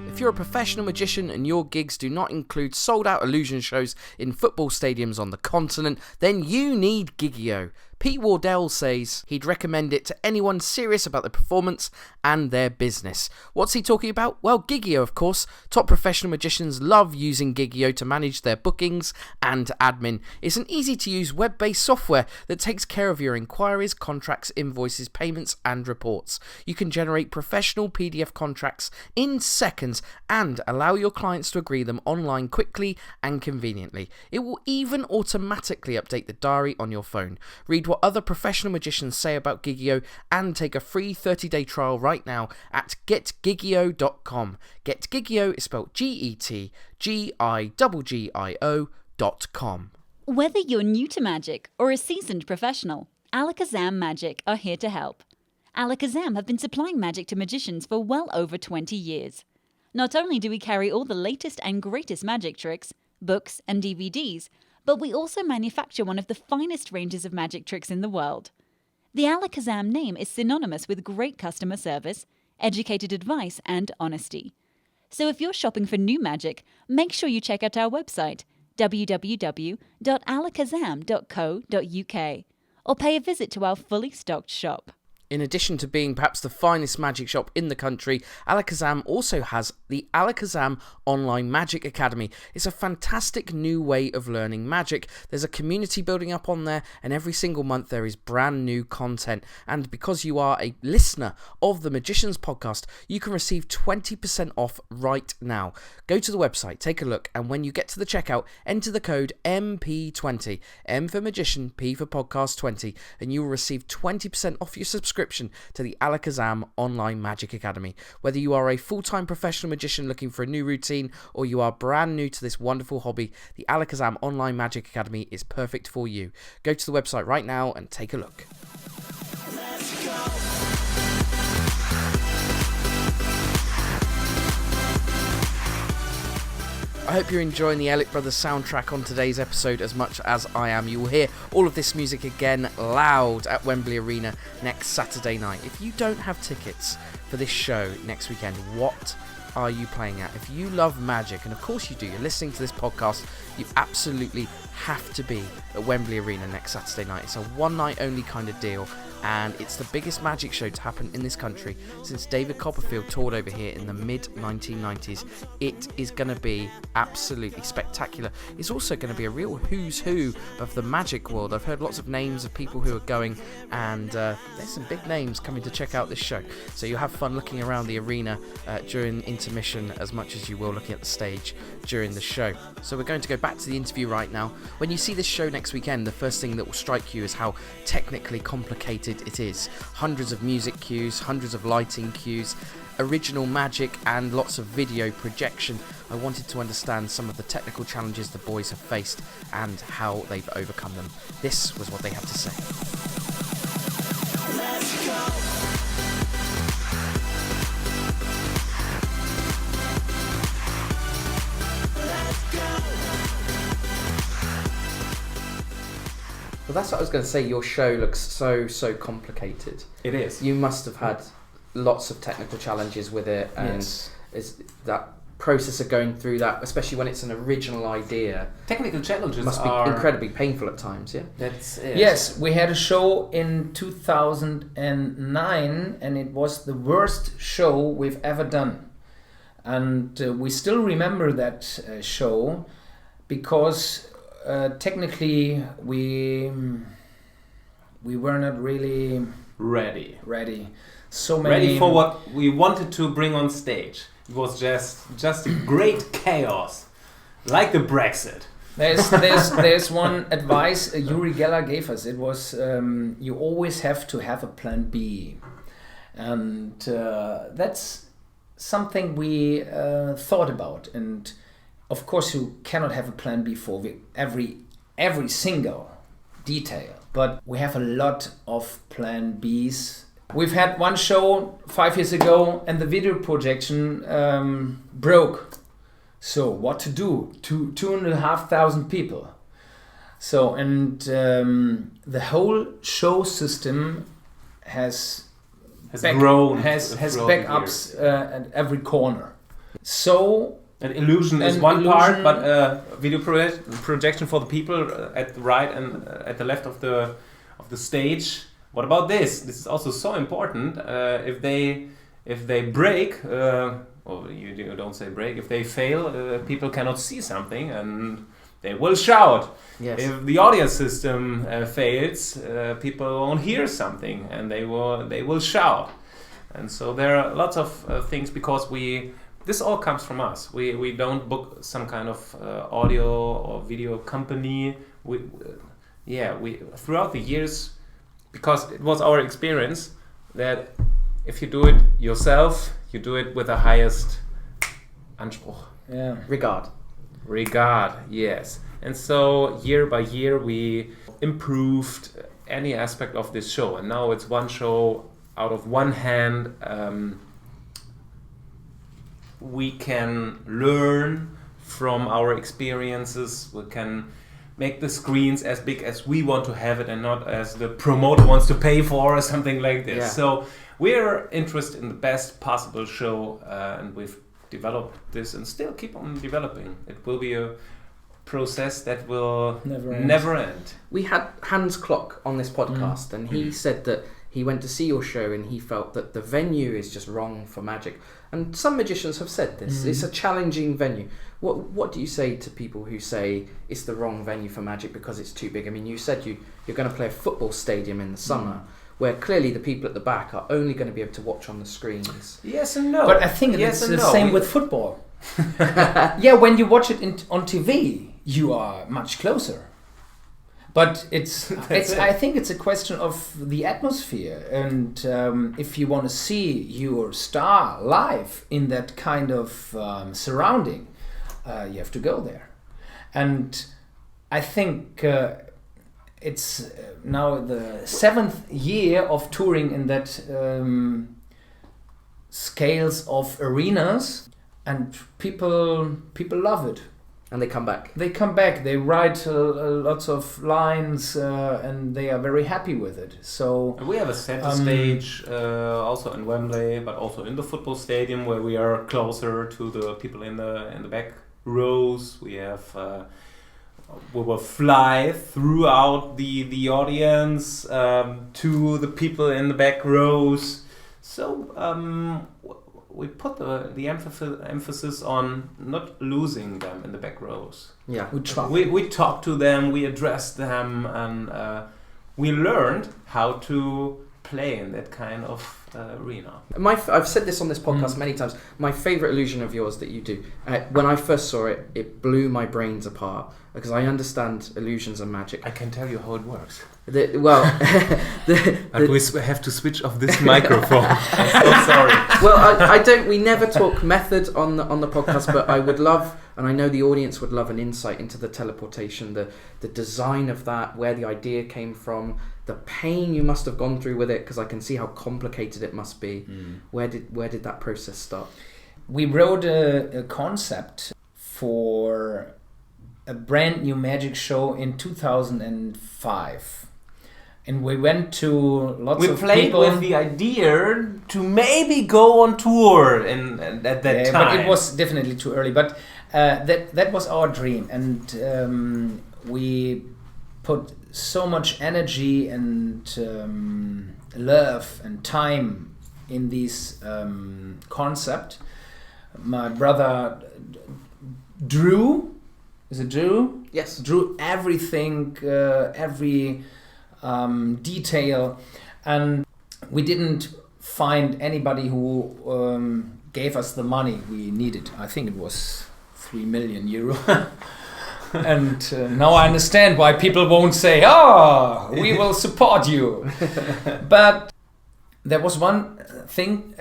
If you're a professional magician and your gigs do not include sold-out illusion shows in football stadiums on the continent, then you need Gigi-O. Pete Wardell says he'd recommend it to anyone serious about their performance and their business. What's he talking about? Well, Gigi-O, of course. Top professional magicians love using Gigi-O to manage their bookings and admin. It's an easy-to-use web-based software that takes care of your inquiries, contracts, invoices, payments and reports. You can generate professional PDF contracts in seconds and allow your clients to agree them online quickly and conveniently. It will even automatically update the diary on your phone. Read what other professional magicians say about Gigi-O and take a free 30-day trial right now at getgigio.com. GetGigio is spelled GetGigio.com. Whether you're new to magic or a seasoned professional, Alakazam Magic are here to help. Alakazam have been supplying magic to magicians for well over 20 years. Not only do we carry all the latest and greatest magic tricks, books and DVDs, but we also manufacture one of the finest ranges of magic tricks in the world. The Alakazam name is synonymous with great customer service, educated advice, and honesty. So if you're shopping for new magic, make sure you check out our website, www.alakazam.co.uk, or pay a visit to our fully stocked shop. In addition to being perhaps the finest magic shop in the country, Alakazam also has the Alakazam Online Magic Academy. It's a fantastic new way of learning magic. There's a community building up on there, and every single month there is brand new content. And because you are a listener of the Magicians Podcast, you can receive 20% off right now. Go to the website, take a look, and when you get to the checkout, enter the code MP20, M for Magician, P for Podcast 20, and you will receive 20% off your subscription to the Alakazam Online Magic Academy. Whether you are a full-time professional magician looking for a new routine or you are brand new to this wonderful hobby, the Alakazam Online Magic Academy is perfect for you. Go to the website right now and take a look. Let's go. I hope you're enjoying the Ehrlich Brothers soundtrack on today's episode as much as I am. You will hear all of this music again loud at Wembley Arena next Saturday night. If you don't have tickets for this show next weekend, what are you playing at? If you love magic, and of course you do, you're listening to this podcast, you absolutely have to be at Wembley Arena next Saturday night. It's a one-night only kind of deal, and it's the biggest magic show to happen in this country since David Copperfield toured over here in the mid-1990s. It is going to be absolutely spectacular. It's also going to be a real who's who of the magic world. I've heard lots of names of people who are going, and there's some big names coming to check out this show. So you'll have fun looking around the arena during intermission as much as you will looking at the stage during the show. So we're going to go back to the interview right now. When you see this show next weekend, the first thing that will strike you is how technically complicated it is. Hundreds of music cues, hundreds of lighting cues, original magic and lots of video projection. I wanted to understand some of the technical challenges the boys have faced and how they've overcome them. This was what they had to say. Let's go. Well, that's what I was going to say. Your show looks so complicated. It is. You must have had lots of technical challenges with it, and Yes. is that process of going through that, especially when it's an original idea, Technical challenges must be are incredibly painful at times. Yeah. That's it. Yes, we had a show in 2009, and it was the worst show we've ever done. And we still remember that show because technically we were not really Ready. So many Ready for what we wanted to bring on stage. It was just a great chaos, like the Brexit. There's one advice Uri Geller gave us. It was you always have to have a plan B, and that's something we thought about, and of course you cannot have a plan B for every single detail, but we have a lot of plan Bs. We've had one show 5 years ago and the video projection broke. So what to do? 2,500 people. So, and the whole show system has grown. Has backups at every corner. So an illusion is one part, but video projection for the people at the right and at the left of the stage. What about this? This is also so important. If they break, or you don't say break. If they fail, people cannot see something and they will shout. Yes. If the audio system fails, people won't hear something and they will shout. And so there are lots of things, because this all comes from us. We don't book some kind of audio or video company. We throughout the years, because it was our experience that if you do it yourself, you do it with the highest Anspruch. Yeah. Regard, yes. And so year by year we improved any aspect of this show, and now it's one show out of one hand. We can learn from our experiences. We can make the screens as big as we want to have it and not as the promoter wants to pay for or something like this. Yeah. So we're interested in the best possible show, and we've developed this and still keep on developing. It will be a process that will never end. We had Hans Klock on this podcast, and he said that he went to see your show and he felt that the venue is just wrong for magic. And some magicians have said this. It's a challenging venue. What do you say to people who say it's the wrong venue for magic because it's too big? I mean, you said you're going to play a football stadium in the summer, where clearly the people at the back are only going to be able to watch on the screens. Yes and no. But I think it's the same with football. Yeah, when you watch it on TV, you are much closer. But I think it's a question of the atmosphere, and if you want to see your star live in that kind of surrounding, you have to go there. And I think it's now the 7th year of touring in that scales of arenas, and people love it. And they come back. They write lots of lines, and they are very happy with it. So we have a center stage also in Wembley, but also in the football stadium, where we are closer to the people in the back rows. We will fly throughout the audience to the people in the back rows. So we put the emphasis on not losing them in the back rows. Yeah, we talk to them, we address them, and we learned how to play in that kind of arena. I've said this on this podcast many times. My favourite illusion of yours that you do, when I first saw it, it blew my brains apart, because I understand illusions and magic. I can tell you how it works. We have to switch off this microphone. I'm so sorry. Well, we never talk method on the podcast, but I would love, and I know the audience would love, an insight into the teleportation, the design of that, where the idea came from, the pain you must have gone through with it, because I can see how complicated it must be. Where did that process start? We wrote a concept for a brand new magic show in 2005. And we went to lots of people. We played with the idea to maybe go on tour at that time. But it was definitely too early. But that was our dream. And we put so much energy and love and time in this concept. My brother drew. Is it Drew? Yes. Drew everything, every detail, and we didn't find anybody who gave us the money we needed. I think it was 3 million euro. And now I understand why people won't say, we will support you. But there was one thing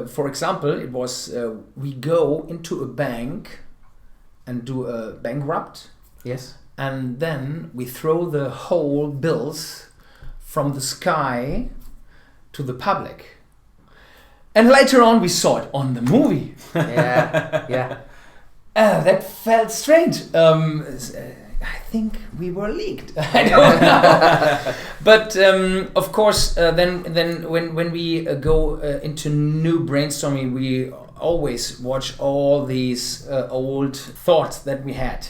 for example, it was we go into a bank and do a bankrupt. Yes. And then we throw the whole bills from the sky to the public. And later on we saw it on the movie. Yeah. That felt strange. I think we were leaked. I don't know. But of course, then when we go into new brainstorming, we always watch all these old thoughts that we had.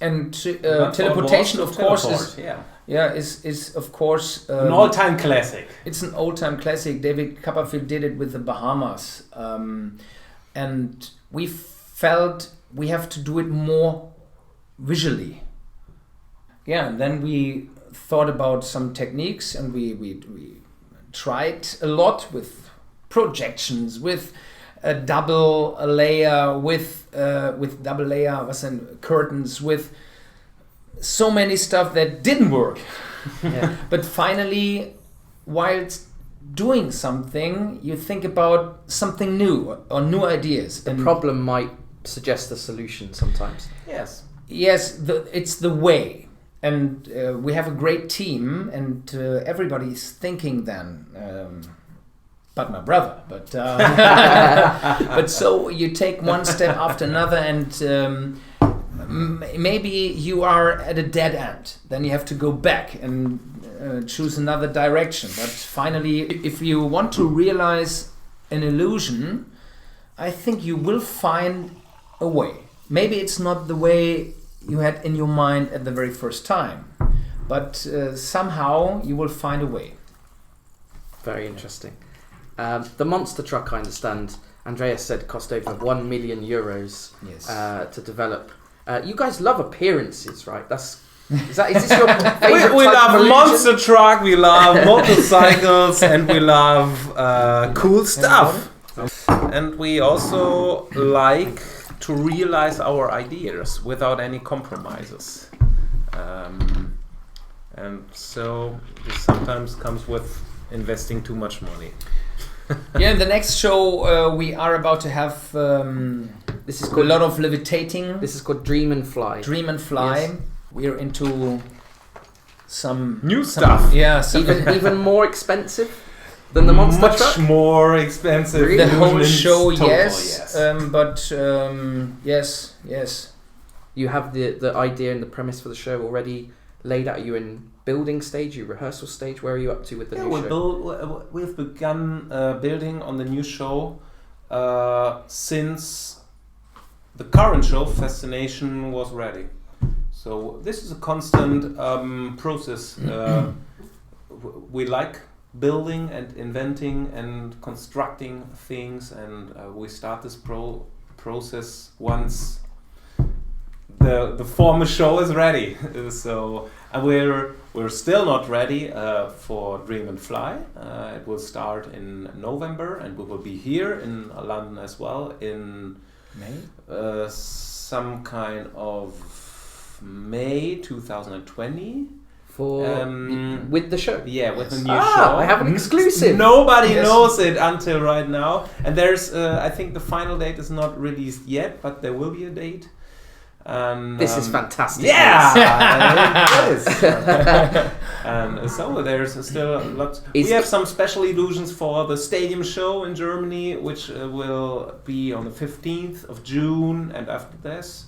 And teleportation, of course, is of course an all-time classic. It's an all-time classic. David Copperfield did it with the Bahamas, and we felt we have to do it more visually. Yeah, and then we thought about some techniques, and we tried a lot with projections, with a double layer, with double layer, curtains, with so many stuff that didn't work. Yeah. But finally, whilst doing something, you think about something new or new ideas. The problem might suggest a solution sometimes. Yes, it's the way. And we have a great team, and everybody's thinking then, but my brother. But so you take one step after another, and maybe you are at a dead end. Then you have to go back and choose another direction. But finally, if you want to realize an illusion, I think you will find a way. Maybe it's not the way you had in your mind at the very first time, but somehow you will find a way. Very interesting. The monster truck, I understand, Andreas said cost over €1 million to develop. You guys love appearances, right? Is this your favorite we type love of illusion? monster truck, we love motorcycles, and we love cool stuff. And we also like to realize our ideas without any compromises. And so this sometimes comes with investing too much money. Yeah, in the next show we are about to have this is called a lot of levitating. This is called Dream and Fly. Dream and Fly. Yes. We're into some new stuff. Yeah, even more expensive than the monster truck. Much more expensive. Really? The whole show, total, yes. Yes. You have the idea and the premise for the show already laid out. Are you in building stage, you rehearsal stage? Where are you up to with the new show? We've begun building on the new show since the current show, Fascination, was ready. So this is a constant process. We like building and inventing and constructing things, and we start this process once the former show is ready. So we're still not ready for Dream and Fly. It will start in November, and we will be here in London as well in May. Some kind of May 2020. With the show? Yeah, with the new show. I have an exclusive. Nobody knows it until right now. And there's, I think the final date is not released yet, but there will be a date. This is fantastic. Yeah, it is. And so there's still lots. We have some special illusions for the stadium show in Germany, which will be on the 15th of June, and after this,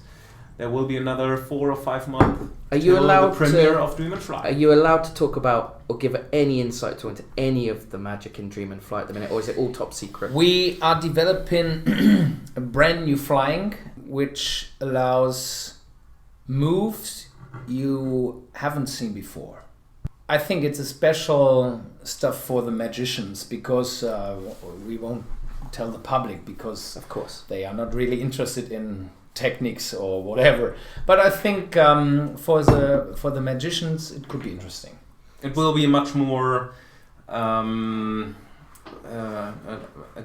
there will be another 4 or 5 months. Are you allowed the premiere of Dream and Fly? Are you allowed to talk about or give any insight into any of the magic in Dream and Fly at the minute, or is it all top secret? We are developing a brand new flying, which allows moves you haven't seen before. I think it's a special stuff for the magicians, because we won't tell the public, because of course they are not really interested in techniques or whatever. But I think for the magicians it could be interesting. It will be much more a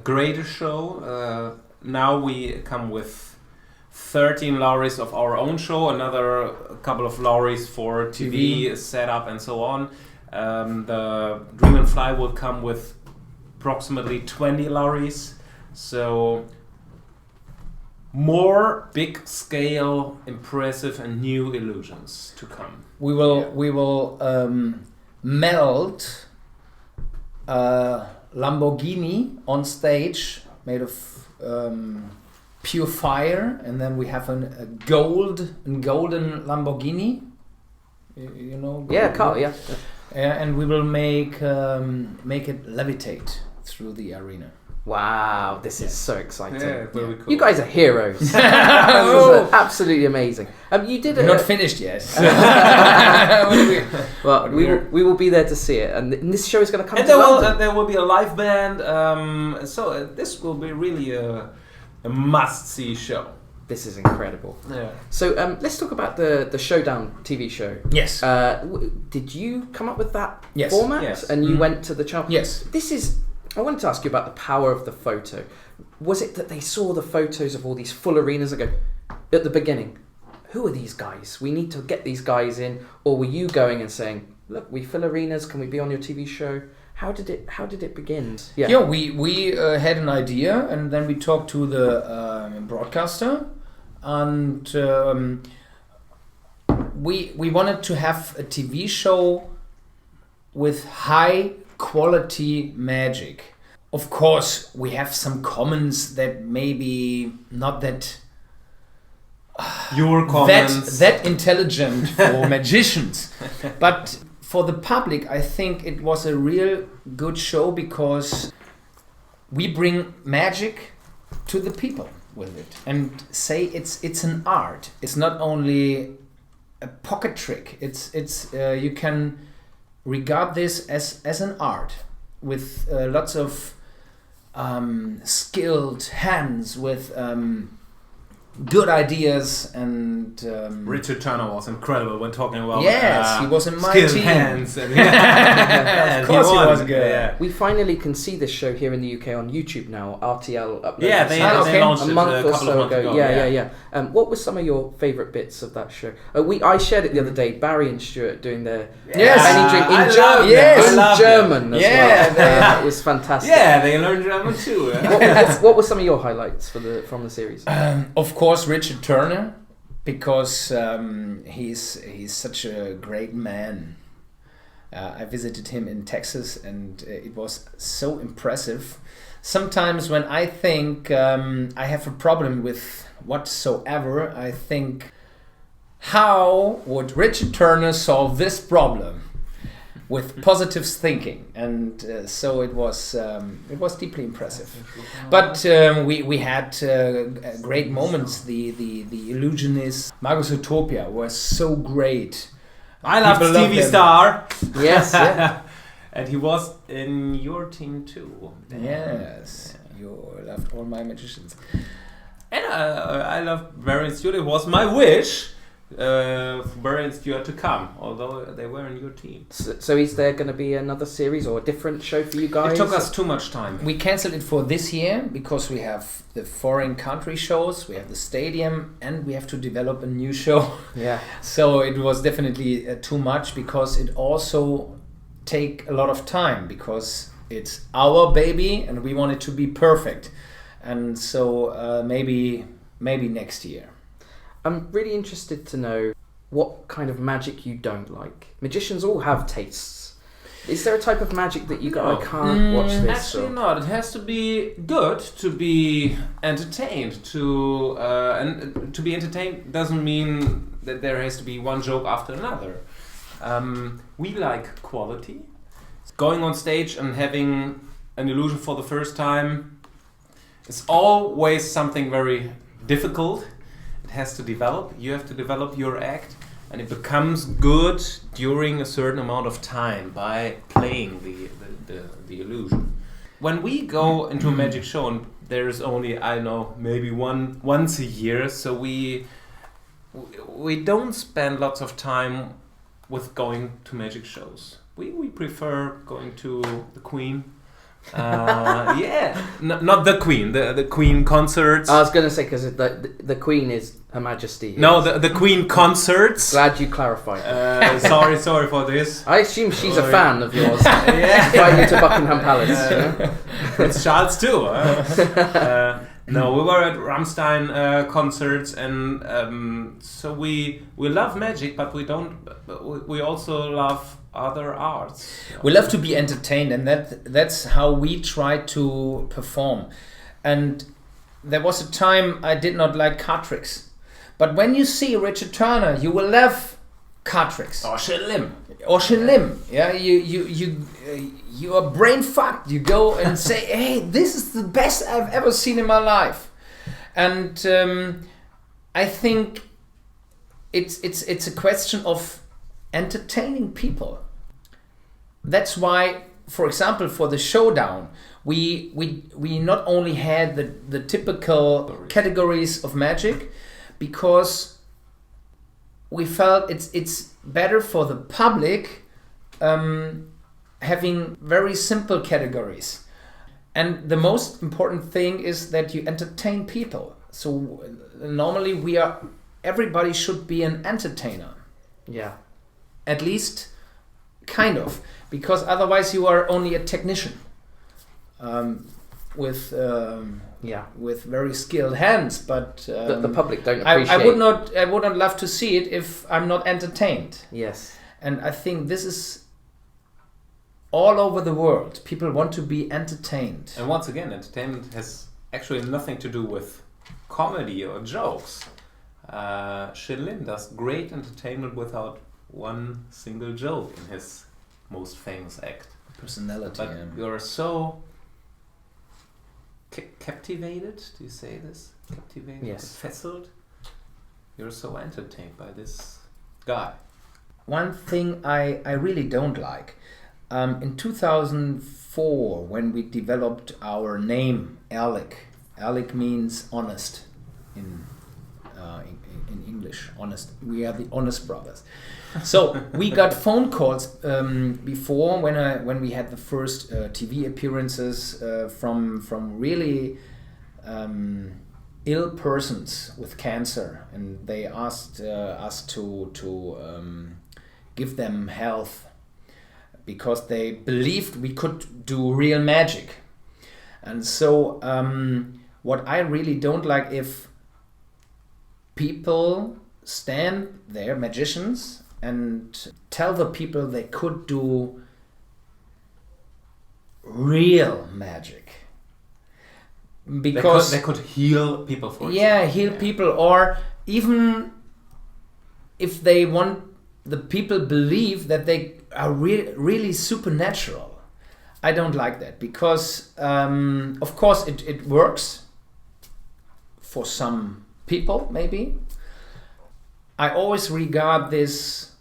greater show. Now we come with 13 lorries of our own show, another couple of lorries for TV setup and so on. The Dream and Fly will come with approximately 20 lorries. So more big scale, impressive and new illusions to come. We will melt a Lamborghini on stage made of pure fire, and then we have a golden Lamborghini. You know? Yeah, car. Yeah. And we will make it levitate through the arena. Wow, this is so exciting. Yeah, very cool. You guys are heroes. This is absolutely amazing. You did it. Not finished yet. Well, we will be there to see it, and this show is going to come and to London. there will be a live band. So this will be really a must-see show. This is incredible. Yeah. So let's talk about the Showdown TV show. Yes. Did you come up with that Yes. format? Yes. And you went to the channel? Yes. I wanted to ask you about the power of the photo. Was it that they saw the photos of all these full arenas and go, at the beginning, who are these guys? We need to get these guys in. Or were you going and saying, look, we fill arenas, can we be on your TV show? How did it begin? Yeah, we had an idea, and then we talked to the broadcaster, and we wanted to have a TV show with high quality magic. Of course, we have some comments that maybe not that Your comments. that intelligent for magicians, but for the public, I think it was a real good show because we bring magic to the people with it and say it's an art. It's not only a pocket trick. It's you can regard this as an art with lots of skilled hands with good ideas, and Richard Turner was incredible when talking about he was in my skilled team. hands. And Of course he was good. Yeah. We finally can see this show here in the UK on YouTube now. RTL uploaded Yeah, they okay. launched a it month a or couple so of months ago. Yeah. What were some of your favourite bits of that show? I shared it the other day. Barry and Stuart doing their Yes. penny drink I in love German. them. Yes. I In love them. German as Yeah, well. That was fantastic. Yeah, they learned German too. What were some of your highlights from the series? Of course, Richard Turner, because he's such a great man. I visited him in Texas, and it was so impressive. Sometimes when I think I have a problem with whatsoever, I think, how would Richard Turner solve this problem with positive thinking? And so it was deeply impressive. But we had great moments. The illusionist Magus Utopia was so great. I loved People love Stevie him. Star. Yes, yeah. And he was in your team too. Yes, you loved all my magicians. And I loved Barry and Stuart. It was my wish for Barry and Stuart to come, although they were in your team. So is there going to be another series or a different show for you guys? It took us too much time. We cancelled it for this year because we have the foreign country shows, we have the stadium, and we have to develop a new show. Yeah. So it was definitely too much, because it also take a lot of time, because it's our baby and we want it to be perfect. And so maybe next year. I'm really interested to know what kind of magic you don't like. Magicians all have tastes. Is there a type of magic that you go, I can't watch this? Actually, not. It has to be good to be entertained. And to be entertained doesn't mean that there has to be one joke after another. We like quality. Going on stage and having an illusion for the first time is always something very difficult. It has to develop. You have to develop your act, and it becomes good during a certain amount of time by playing the illusion. When we go into a magic show, and there's only, I know, maybe once a year, so we don't spend lots of time with going to magic shows. We prefer going to the Queen Yeah, not the Queen. The Queen concerts. I was going to say, because the Queen is Her Majesty. No, the Queen concerts. Glad you clarified. Sorry for this. I assume she's a fan of yours. Yeah. Invite you to Buckingham Palace. You know? It's Charles too. No, we were at Rammstein concerts, and so we love magic, but we don't. We also love other arts. We love to be entertained, and that's how we try to perform. And there was a time I did not like card tricks, but when you see Richard Turner, you will love card tricks. Or Shin Lim. Yeah, you are brain fucked. You go and say, "Hey, this is the best I've ever seen in my life," and I think it's a question of entertaining people. That's why, for example, for the showdown, we not only had the typical categories of magic, because we felt it's better for the public having very simple categories. And the most important thing is that you entertain people. So normally everybody should be an entertainer. Yeah. At least, kind of, because otherwise you are only a technician with very skilled hands. But the public don't appreciate. I would not love to see it if I'm not entertained. Yes. And I think this is all over the world. People want to be entertained. And once again, entertainment has actually nothing to do with comedy or jokes. Shin Lim does great entertainment without one single joke in his most famous act. Personality. But you're so captivated. Do you say this? Captivated? Yes. Fesseled? You're so entertained by this guy. One thing I really don't like. In 2004, when we developed our name, Ehrlich. Ehrlich means honest in English. Honest. We are the Honest Brothers. So we got phone calls before when we had the first TV appearances from really ill persons with cancer, and they asked us to give them health because they believed we could do real magic. And so what I really don't like, if people stand there, magicians, and tell the people they could do real magic. Because they could heal people, for example. Yeah, heal people, or even if they want the people believe that they are really supernatural. I don't like that, because of course it works for some people, maybe. I always regard this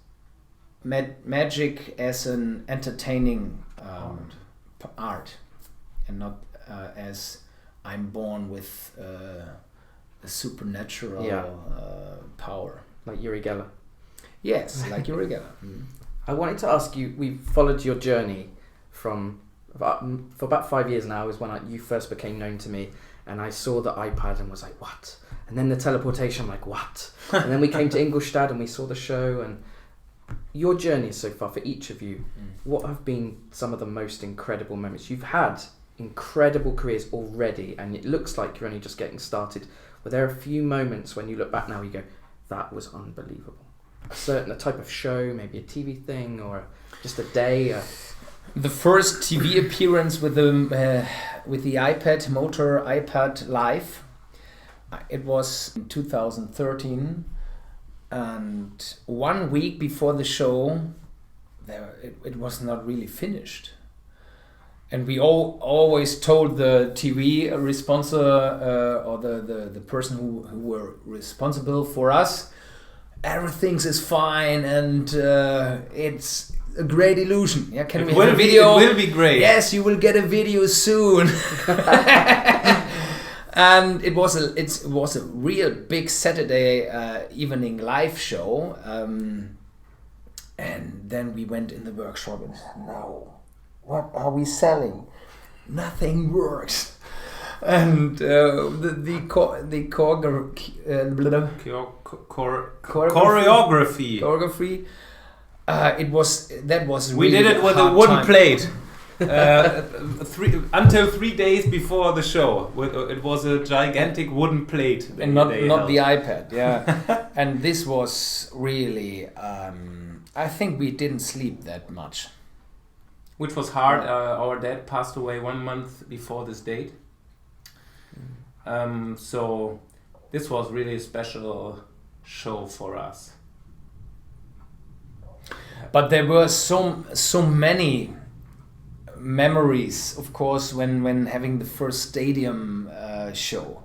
magic as an entertaining art, and not as I'm born with a supernatural power. Like Uri Geller. Yes, like Uri Geller. I wanted to ask you, we've followed your journey for about 5 years now, is when you first became known to me, and I saw the iPad and was like, what? And then the teleportation, I'm like, what? And then we came to Ingolstadt and we saw the show. And your journey so far, for each of you, what have been some of the most incredible moments? You've had incredible careers already, and it looks like you're only just getting started. Were there a few moments when you look back now, you go, that was unbelievable? A type of show, maybe a TV thing, or just a day? The first TV appearance with the iPad, Motor iPad Live, it was in 2013, and 1 week before the show, it was not really finished. And we always told the TV responsible or the person who were responsible for us, everything is fine and it's a great illusion. Yeah, can we have a video? It will be great. Yes, you will get a video soon. And it was a real big Saturday evening live show. And then we went in the workshop and said, no, what are we selling? nothing works. And choreography. That was we really did it with a wooden plate. Until 3 days before the show, it was a gigantic wooden plate, and not the iPad. Yeah, and this was really. I think we didn't sleep that much, which was hard. Our dad passed away 1 month before this date. So this was really a special show for us. But there were so many memories, of course, when having the first stadium show.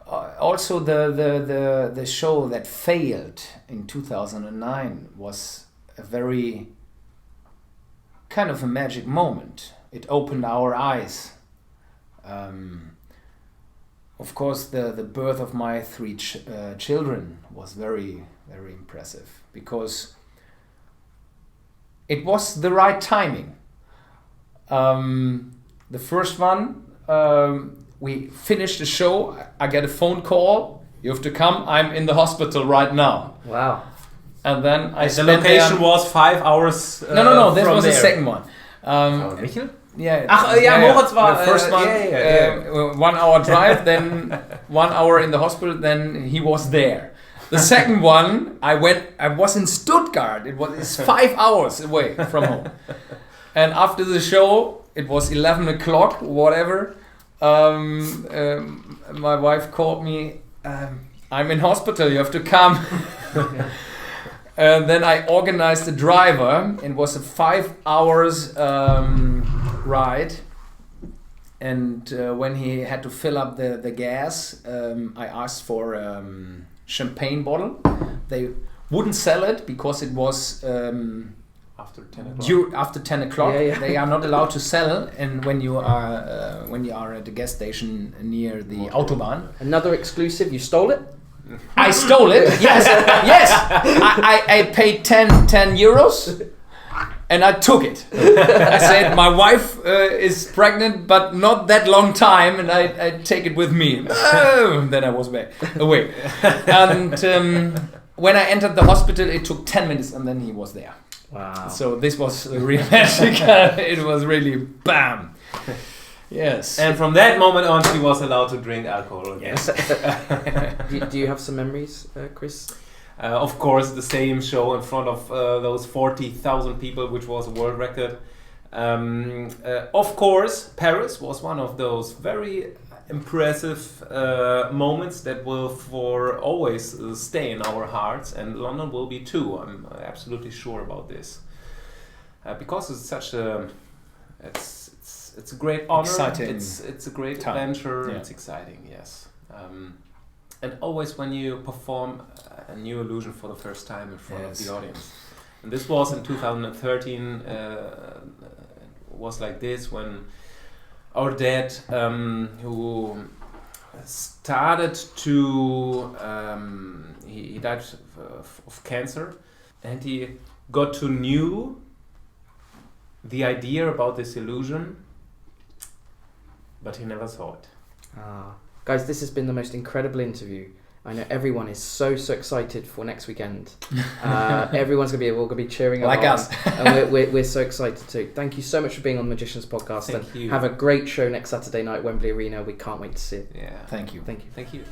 Also, the show that failed in 2009 was a very kind of a magic moment. It opened our eyes. Of course, the birth of my 3 children was very, very impressive, because it was the right timing. The first one, we finished the show. I get a phone call. You have to come. I'm in the hospital right now. Wow. And then the location was 5 hours. No. This was the second one. Michel? Yeah. Moritz war. The first one, 1 hour drive, then 1 hour in the hospital, then he was there. The second one, I was in Stuttgart. It's 5 hours away from home. And after the show, it was 11 o'clock, whatever. My wife called me, I'm in hospital, you have to come. And then I organized the driver. It was a 5 hours ride. And when he had to fill up the gas, I asked for champagne bottle. They wouldn't sell it because it was after 10 o'clock. After 10 o'clock, they are not allowed to sell. And when you are at the gas station near the Autobahn. Another exclusive. You stole it. I stole it. Yes. I paid 10 euros. And I took it. I said, my wife is pregnant, but not that long time, and I take it with me. Oh, then I was away. And when I entered the hospital, it took 10 minutes, and then he was there. Wow. So this was real magic. It was really bam. Yes. And from that moment on, she was allowed to drink alcohol. Yes. Do you have some memories, Chris? Of course, the same show in front of those 40,000 people, which was a world record. Of course, Paris was one of those very impressive moments that will for always stay in our hearts, and London will be too. I'm absolutely sure about this, because it's such a it's a great honor. Exciting. It's a great time. adventure. Yeah. It's exciting, yes. And always when you perform a new illusion for the first time in front of the audience. And this was in 2013, was like this, when our dad, who started to, he died of cancer, and he got to know the idea about this illusion, but he never saw it. Guys, this has been the most incredible interview. I know everyone is so excited for next weekend. Everyone's going to be cheering like along, us. And we're so excited too. Thank you so much for being on the Magicians Podcast. Thank you. Have a great show next Saturday night, Wembley Arena. We can't wait to see it. Yeah. Thank you. Thank you.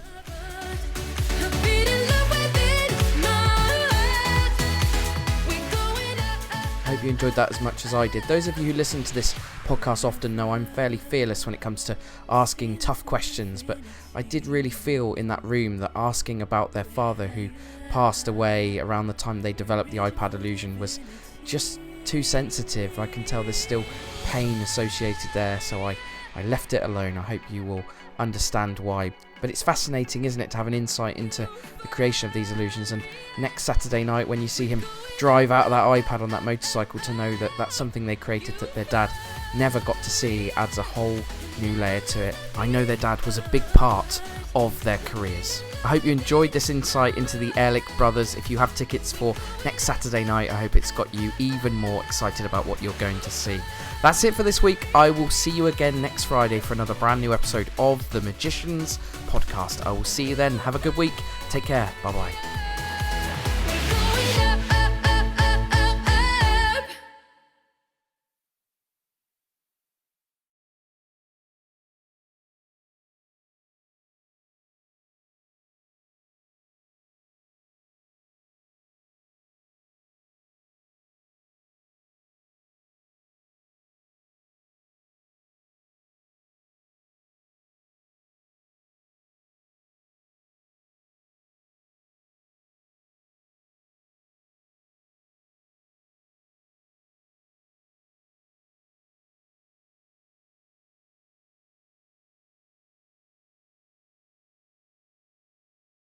I hope you enjoyed that as much as I did. Those of you who listen to this podcast often know I'm fairly fearless when it comes to asking tough questions, but I did really feel in that room that asking about their father, who passed away around the time they developed the iPad illusion, was just too sensitive. I can tell there's still pain associated there, so I left it alone. I hope you will understand why. But it's fascinating, isn't it, to have an insight into the creation of these illusions, and next Saturday night when you see him drive out of that iPad on that motorcycle, to know that that's something they created that their dad never got to see adds a whole new layer to it. I know their dad was a big part of their careers. I hope you enjoyed this insight into the Ehrlich Brothers. If you have tickets for next Saturday night, I hope it's got you even more excited about what you're going to see. That's it for this week. I will see you again next Friday for another brand new episode of the Magicians Podcast. I will see you then. Have a good week. Take care. Bye-bye.